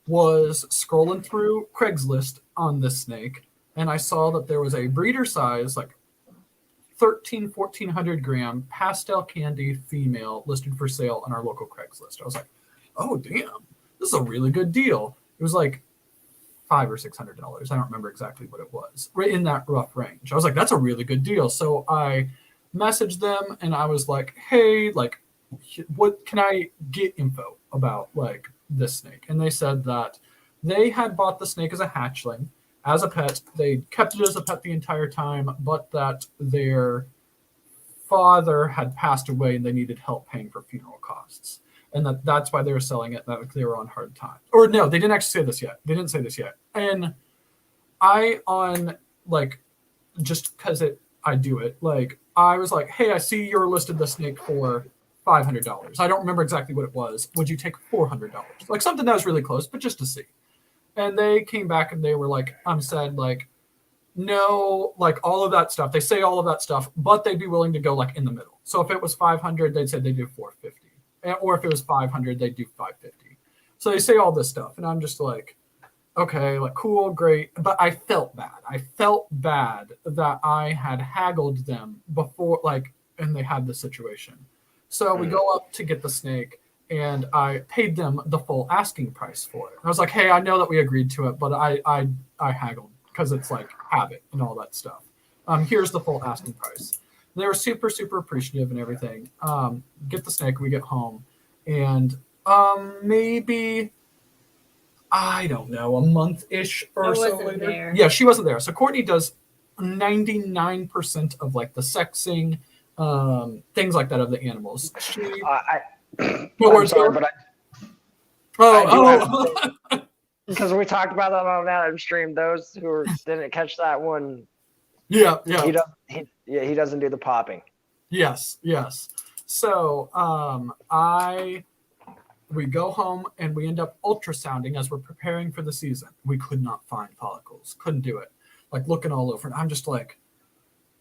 was scrolling through Craigslist on this snake, and I saw that there was a breeder size, like 1,400 gram pastel candy female listed for sale on our local Craigslist. I was like, oh damn, this is a really good deal. It was like $500 or $600. I don't remember exactly what it was, right in that rough range. I was like, that's a really good deal. So I messaged them and I was like, hey, like, what can I get info about like this snake? And they said that they had bought the snake as a hatchling, as a pet. They kept it as a pet the entire time, but that their father had passed away and they needed help paying for funeral costs. And that's why they were selling it, that they were on hard time. Or no, they didn't actually say this yet. They didn't say this yet. And just because I do it, like, I was like, hey, I see you're listed the snake for $500. I don't remember exactly what it was. Would you take $400? Like, something that was really close, but just to see. And they came back and they were like, said, like, no, like, all of that stuff. They say all of that stuff, but they'd be willing to go, like, in the middle. So if it was 500, they'd say they'd do 450. Or if it was 500, they'd do 550. So they say all this stuff, and I'm just like, okay, like, cool, great. But I felt bad. I felt bad that I had haggled them before, like, and they had the situation. So we go up to get the snake, and I paid them the full asking price for it. I was like, hey, I know that we agreed to it, but I haggled because it's like habit and all that stuff. Here's the full asking price. They were super, super appreciative and everything. Get the snake, we get home. And maybe, I don't know, a month-ish or so later. There. Yeah, she wasn't there. So Courtney does 99% of like the sexing, things like that of the animals. I'm sorry, but because we talked about that on that stream. Those who didn't catch that one, yeah. He doesn't do the popping. Yes. So we go home and we end up ultrasounding as we're preparing for the season. We could not find follicles. Couldn't do it. Like looking all over. And I'm just like,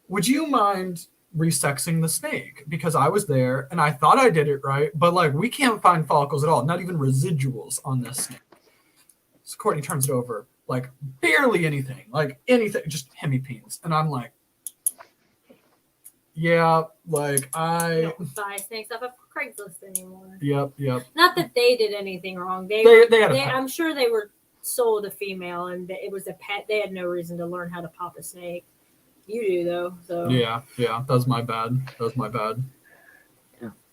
would you mind resexing the snake? Because I was there and I thought I did it right, but like we can't find follicles at all, not even residuals on this snake. So Courtney turns it over, like barely anything, just hemipenes. And I'm like, yeah, like I don't buy snakes off of Craigslist anymore. Yep. Not that they did anything wrong. They had a pet. I'm sure they were sold a female and it was a pet. They had no reason to learn how to pop a snake. You do though, so yeah. That was my bad.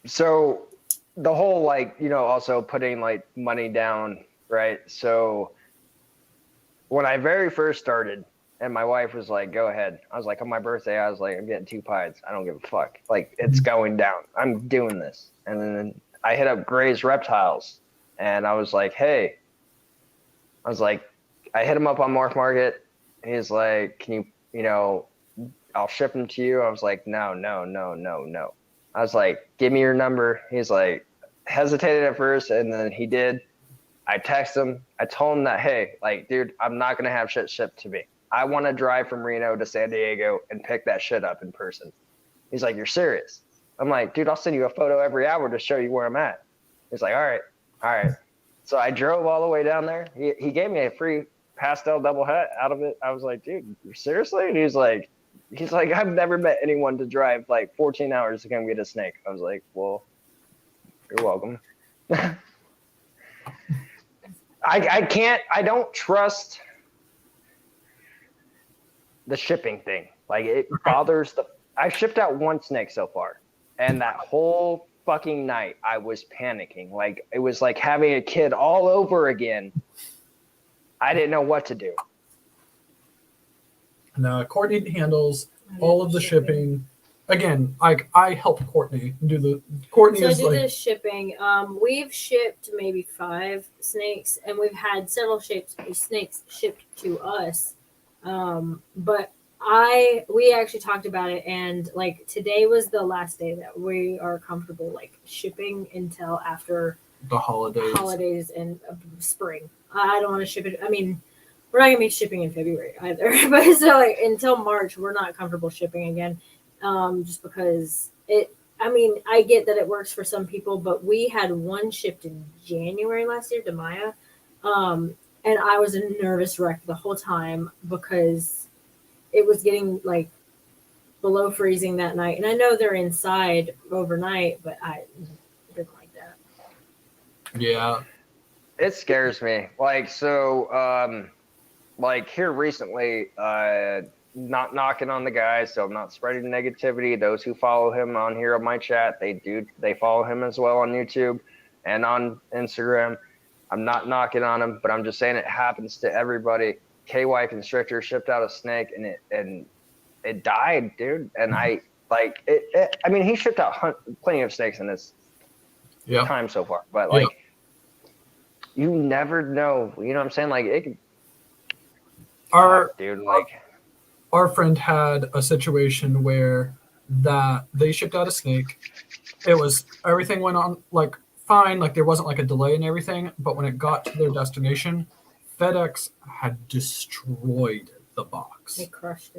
So the whole also putting like money down, right? So when I very first started, and my wife was like, "Go ahead." I was like, on my birthday, I was like, "I'm getting 2 pies. I don't give a fuck. Like it's going down. I'm doing this." And then I hit up Gray's Reptiles, and I was like, "Hey," I hit him up on Morph Market. He's like, "Can you, I'll ship them to you." I was like, no. I was like, "Give me your number." He's like, hesitated at first, and then he did. I texted him. I told him that, hey, like, dude, I'm not going to have shit shipped to me. I want to drive from Reno to San Diego and pick that shit up in person. He's like, "You're serious?" I'm like, "Dude, I'll send you a photo every hour to show you where I'm at." He's like, all right. So I drove all the way down there. He gave me a free pastel double hat out of it. I was like, "Dude, seriously?" And he's like, "I've never met anyone to drive like 14 hours to come get a snake." I was like, "Well, you're welcome." I don't trust the shipping thing. Like it bothers I've shipped out 1 snake so far, and that whole fucking night I was panicking. Like it was like having a kid all over again. I didn't know what to do. No, Courtney handles all of the shipping. Again, I help Courtney do the the shipping. We've shipped maybe 5 snakes, and we've had several snakes shipped to us. But we actually talked about it, and like today was the last day that we are comfortable like shipping until after the holidays and spring. I don't want to ship it. I mean, we're not gonna be shipping in February either, but so like until March, we're not comfortable shipping again. Just because I get that it works for some people, but we had 1 shipped in January last year to Maya. And I was a nervous wreck the whole time because it was getting like below freezing that night. And I know they're inside overnight, but I didn't like that. Yeah. It scares me. Like, so, like here recently, not knocking on the guy, so I'm not spreading negativity. Those who follow him on here on my chat, they follow him as well on YouTube and on Instagram. I'm not knocking on him, but I'm just saying it happens to everybody. KY Constrictor shipped out a snake and it died, dude. And I mean, he shipped out plenty of snakes in his time so far, but like you never know. You know what I'm saying? Like it could. Our friend had a situation where that they shipped out a snake. Everything went on like fine, like there wasn't like a delay and everything, but when it got to their destination, FedEx had destroyed the box. They crushed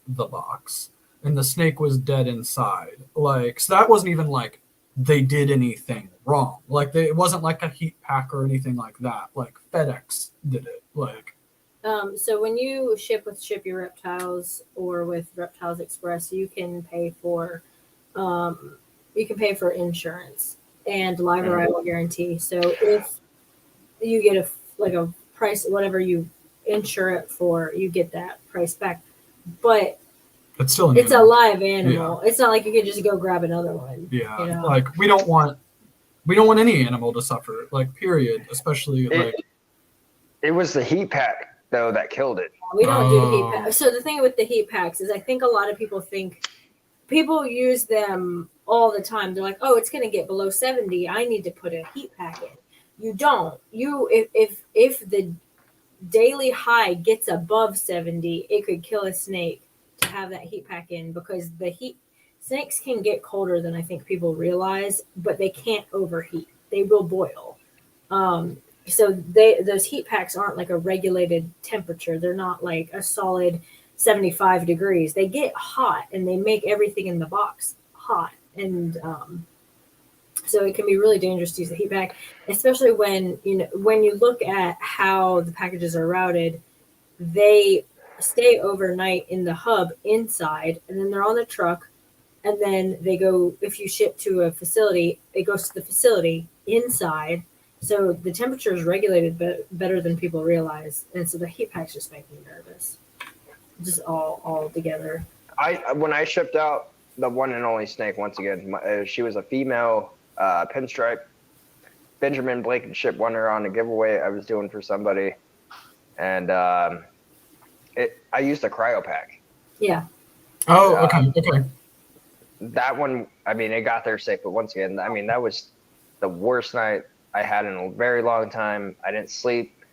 the box, and the snake was dead inside. Like, so that wasn't even like they did anything wrong. Like it wasn't like a heat pack or anything like that. Like FedEx did it. Like. So when you Ship Your Reptiles or with Reptiles Express, you can pay for insurance and live arrival guarantee. So if you get a price, whatever you insure it for, you get that price back. But it's a live animal. Yeah. It's not like you can just go grab another one. Yeah, you know? Like we don't want any animal to suffer. Like period. Especially it was the heat pack though that killed it. We don't do heat packs. So the thing with the heat packs is I think a lot of people think people use them all the time. They're like, oh, it's going to get below 70. I need to put a heat pack in. You don't. If the daily high gets above 70, it could kill a snake to have that heat pack in, because snakes can get colder than I think people realize, but they can't overheat. They will boil. So those heat packs aren't like a regulated temperature. They're not like a solid 75 degrees. They get hot and they make everything in the box hot. And so it can be really dangerous to use the heat pack, especially when you look at how the packages are routed. They stay overnight in the hub inside, and then they're on the truck, and then they go, if you ship to a facility, it goes to the facility inside. So the temperature is regulated better than people realize. And so the heat packs just make me nervous. Just all together. When I shipped out the one and only snake, once again, she was a female pinstripe. Benjamin Blankenship won her on a giveaway I was doing for somebody. And I used a cryo pack. Yeah. Oh, okay. That one, I mean, it got there safe. But once again, I mean, that was the worst night I had in a very long time. I didn't sleep.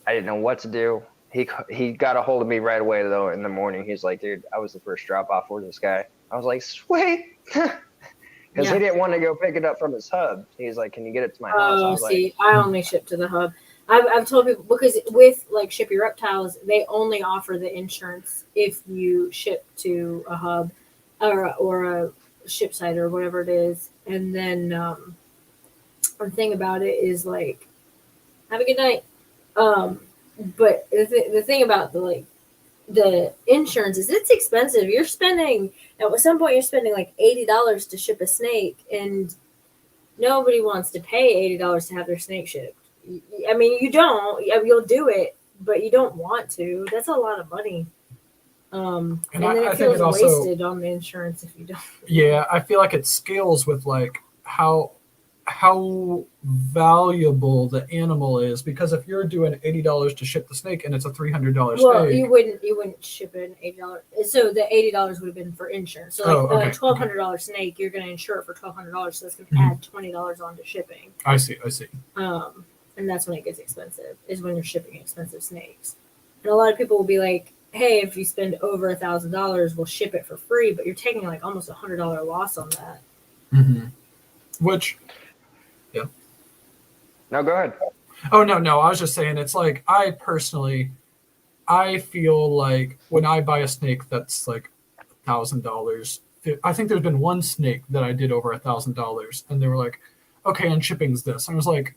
I didn't know what to do. He got a hold of me right away, though, in the morning. He's like, dude, I was the first drop-off for this guy. I was like, sweet. Because he didn't want to go pick it up from his hub. He's like, can you get it to my house? I only ship to the hub. I've told people, because with like Ship Your Reptiles, they only offer the insurance if you ship to a hub or a ship site or whatever it is. And then one thing about it is like, have a good night. But the thing about the insurance is it's expensive. You're spending at some point like $80 to ship a snake, and nobody wants to pay $80 to have their snake shipped. I mean, you'll do it, but you don't want to. That's a lot of money. And then it feels wasted on the insurance if you don't. Yeah, I feel like it scales with like how valuable the animal is, because if you're doing $80 to ship the snake and it's a $300 snake, well, you wouldn't ship an $80. So the $80 would have been for insurance. So like a $1,200 snake, you're going to insure it for $1,200, so that's going to add $20 onto shipping. I see. And that's when it gets expensive, is when you're shipping expensive snakes. And a lot of people will be like, hey, if you spend over $1,000, we'll ship it for free, but you're taking like almost $100 loss on that. Mm-hmm. Which, yeah. No, go ahead. Oh, no. I was just saying, it's like, I feel like when I buy a snake that's like $1,000, I think there's been one snake that I did over $1,000, and they were like, okay, and shipping's this. And I was like,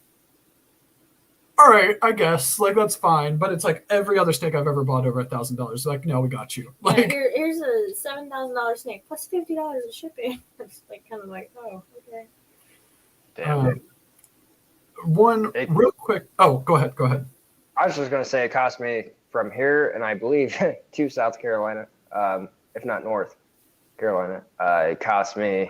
all right, I guess, like, that's fine. But it's like every other snake I've ever bought over $1,000. Like, no, we got you. Like, yeah, here's a $7,000 snake plus $50 of shipping. It's like kind of like, oh, okay. Damn. Real quick. Oh, go ahead. I was just going to say it cost me from here, and I believe to South Carolina, if not North Carolina, it cost me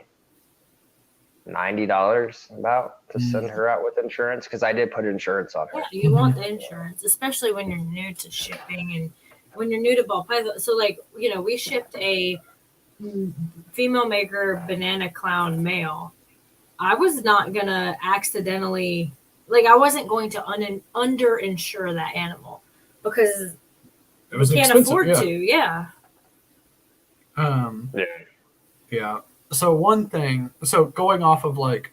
$90 about to send her out with insurance, because I did put insurance on her. Yeah, you want the insurance, especially when you're new to shipping and when you're new to ball python. So like, we shipped a female maker banana clown male. I was not gonna accidentally, like, I wasn't going to under-insure that animal because we can't afford to. Yeah. Yeah. So one thing, going off of like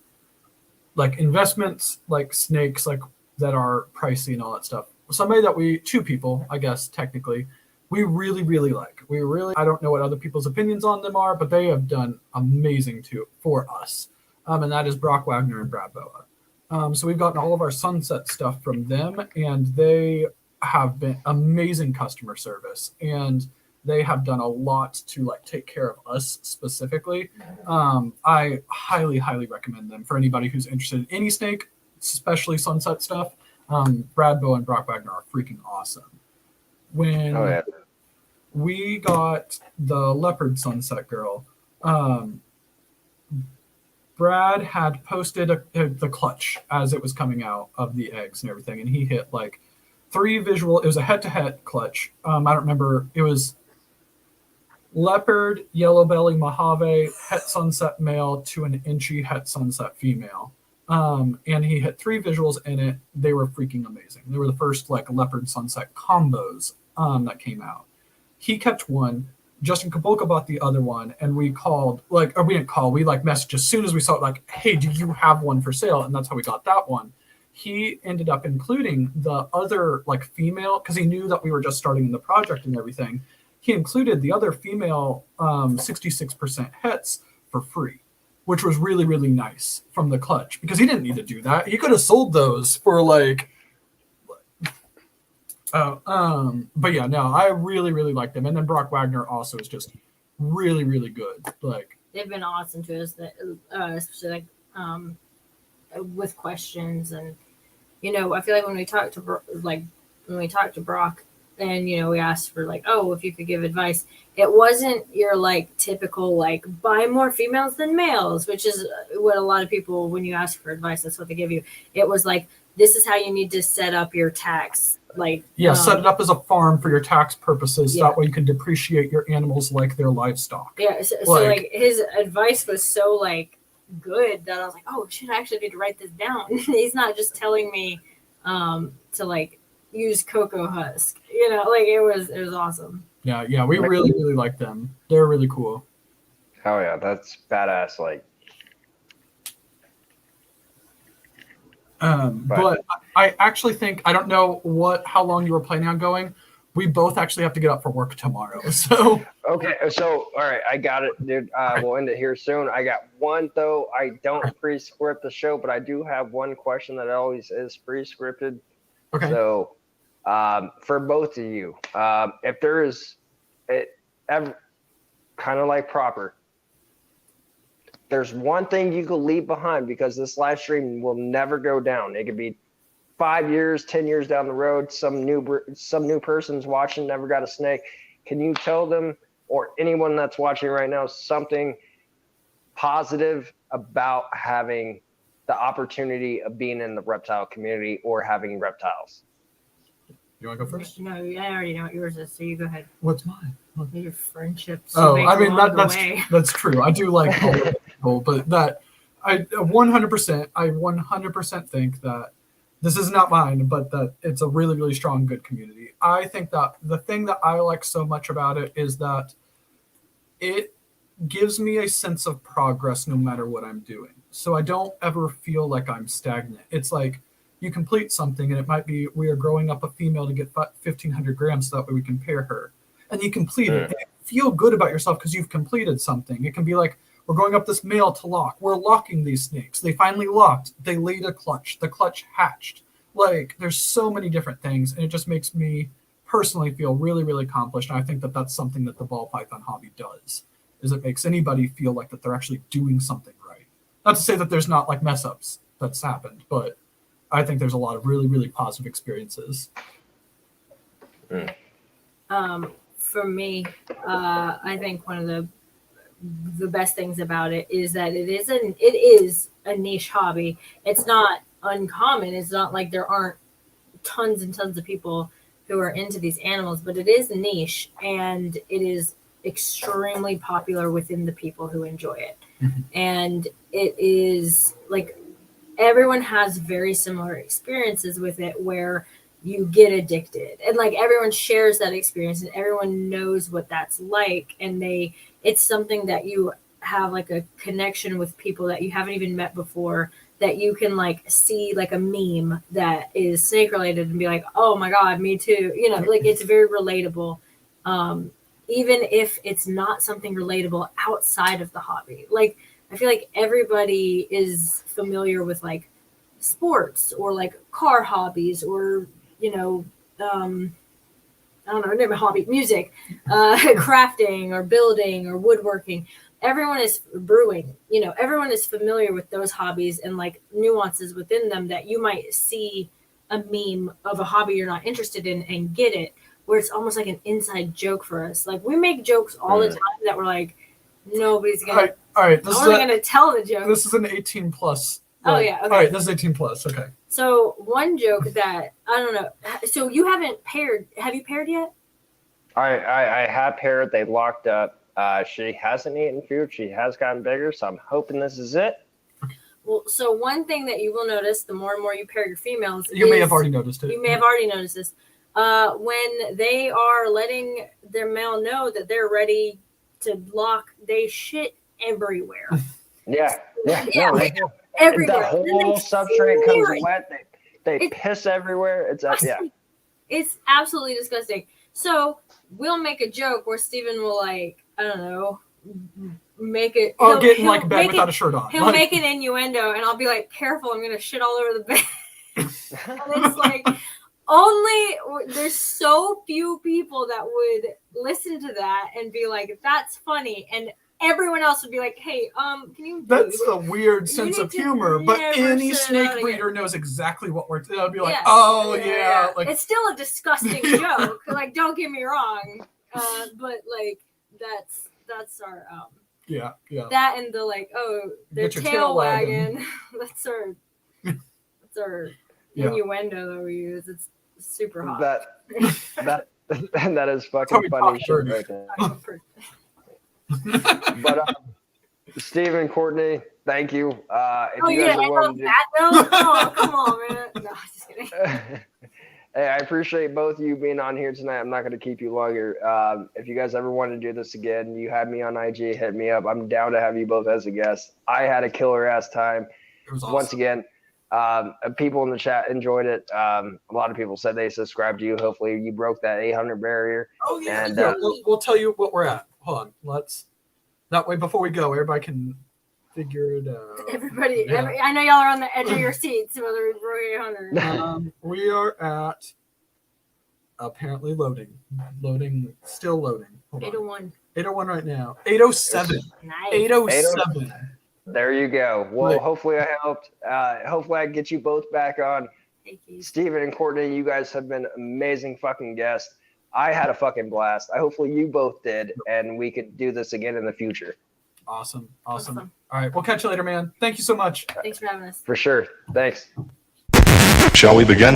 investments, like snakes, like that are pricey and all that stuff. Somebody that two people, I guess, technically, we really, really like. I don't know what other people's opinions on them are, but they have done amazing for us. And that is Brock Wagner and Brad Boa. So we've gotten all of our sunset stuff from them, and they have been amazing customer service, and they have done a lot to like take care of us specifically. I highly, highly recommend them for anybody who's interested in any snake, especially sunset stuff. Brad Boa and Brock Wagner are freaking awesome. When we got the leopard sunset girl, Brad had posted the clutch as it was coming out of the eggs and everything, and he hit like 3 visual. It was a head-to-head clutch. I don't remember. It was leopard, yellow belly Mojave, het sunset male to an inchy het sunset female. And he had 3 visuals in it. They were freaking amazing. They were the first like leopard sunset combos that came out. He kept one. Justin Kabulka bought the other one, and we called, like, or we didn't call, we like messaged as soon as we saw it, like, hey, do you have one for sale? And that's how we got that one. He ended up including the other like female, because he knew that we were just starting in the project and everything. He included the other female 66% hets for free, which was really, really nice from the clutch, because he didn't need to do that. He could have sold those for like, but yeah, no, I really, really like them. And then Brock Wagner also is just really, really good. Like, they've been awesome to us, especially like with questions. And you know, I feel like when we talked to Brock, and you know, we asked for like, oh, if you could give advice, it wasn't your like typical like buy more females than males, which is what a lot of people, when you ask for advice, that's what they give you. It was like, this is how you need to set up your tax. Like, set it up as a farm for your tax purposes. Yeah. That way you can depreciate your animals like their livestock. Yeah. So like his advice was so like good that I was like, oh shit, I actually need to write this down. He's not just telling me to like use cocoa husk, you know, like it was awesome. Yeah, we really, really like them. They're really cool. Oh yeah, that's badass. Like, but I actually think, I don't know how long you were planning on going. We both actually have to get up for work tomorrow. So okay, so all right, I got it, dude. We'll end it here soon. I got one though. I don't pre-script the show, but I do have one question that always is pre-scripted. Okay. So, for both of you, if there is it ever kind of like proper, there's one thing you could leave behind, because this live stream will never go down. It could be 5 years, 10 years down the road, some new person's watching, never got a snake. Can you tell them, or anyone that's watching right now, something positive about having the opportunity of being in the reptile community or having reptiles? You want to go first? No, I already know what yours is, so you go ahead. What's mine? Your friendships. Oh, I mean, that's true. I do like all the people, but that I 100% think that this is not mine, but that it's a really, really strong, good community. I think that the thing that I like so much about it is that it gives me a sense of progress no matter what I'm doing. So I don't ever feel like I'm stagnant. It's like you complete something, and it might be we are growing up a female to get 1,500 grams so that way we can pair her. And you complete it. And you feel good about yourself because you've completed something. It can be like, we're going up this male to lock. We're locking these snakes. They finally locked. They laid a clutch. The clutch hatched. Like, there's so many different things, and it just makes me personally feel really, really accomplished. And I think that that's something that the ball python hobby does, is it makes anybody feel like that they're actually doing something right. Not to say that there's not like mess ups that's happened, but I think there's a lot of really, really positive experiences. For me, I think one of the best things about it is that it is a niche hobby. It's not uncommon. It's not like there aren't tons and tons of people who are into these animals, but it is niche, and it is extremely popular within the people who enjoy it. Mm-hmm. And it is like everyone has very similar experiences with it, where you get addicted, and like everyone shares that experience, and everyone knows what that's like, and it's something that you have like a connection with people that you haven't even met before, that you can like see like a meme that is snake related and be like, oh my god, me too, you know, like it's very relatable, even if it's not something relatable outside of the hobby. Like I feel like everybody is familiar with like sports or like car hobbies, or you know, I don't know, name a hobby, music, crafting or building or woodworking. Everyone is brewing, you know, everyone is familiar with those hobbies and like nuances within them that you might see a meme of a hobby you're not interested in and get it, where it's almost like an inside joke for us. Like we make jokes all the time that we're like, nobody's gonna. All right. I'm only gonna tell the joke. This is an 18 plus. Oh yeah. Okay. All right. This is 18 plus. Okay. So one joke that I don't know. So you haven't paired? Have you paired yet? I have paired. They locked up. She hasn't eaten food. She has gotten bigger, so I'm hoping this is it. Well, so one thing that you will notice the more and more you pair your females, You may have already noticed it. You may have already noticed this. When they are letting their male know that they're ready to lock, they shit everywhere. Yeah. Yeah, No, everywhere. the whole Then they substrate comes smear it. wet. They piss everywhere. It's absolutely disgusting. So we'll make a joke where Steven will I don't know, make it. I'll get in like bed without a shirt on. He'll make an innuendo, and I'll be like, "Careful, I'm gonna shit all over the bed." And it's like there's so few people that would listen to that and be like, "That's funny," and everyone else would be like, "Hey, can you?" That's a weird sense of humor, but any snake breeder knows exactly what we're. They'll be like, "Oh yeah," like it's still a disgusting joke. Like, don't get me wrong, but like that's our yeah. that and the their tail wagging. that's our innuendo that we use. It's super hot. That is fucking funny shit right there. But Steven, Courtney, thank you. If you guys are willing to that though? Oh, come on, man. No, just kidding. Hey, I appreciate both of you being on here tonight. I'm not going to keep you longer. If you guys ever want to do this again, you have me on IG, hit me up. I'm down to have you both as a guest. I had a killer ass time. It was awesome. Once again, people in the chat enjoyed it. A lot of people said they subscribed to you. Hopefully you broke that 800 barrier. Oh yeah. And, we'll tell you what we're at. Hold on. That way before we go, everybody can figure it out. Everybody, I know y'all are on the edge of your seats, whether we broke 800. We are at apparently loading, still loading. Hold on. 801. 801 right now. 807. Nice. 807. There you go. Well, Right. hopefully I helped. Hopefully I can get you both back on. Thank you. Steven and Courtney, you guys have been amazing fucking guests. I had a fucking blast. Hopefully you both did, and we could do this again in the future. Awesome. All right. We'll catch you later, man. Thank you so much. Thanks for having us. For sure. Thanks. Shall we begin?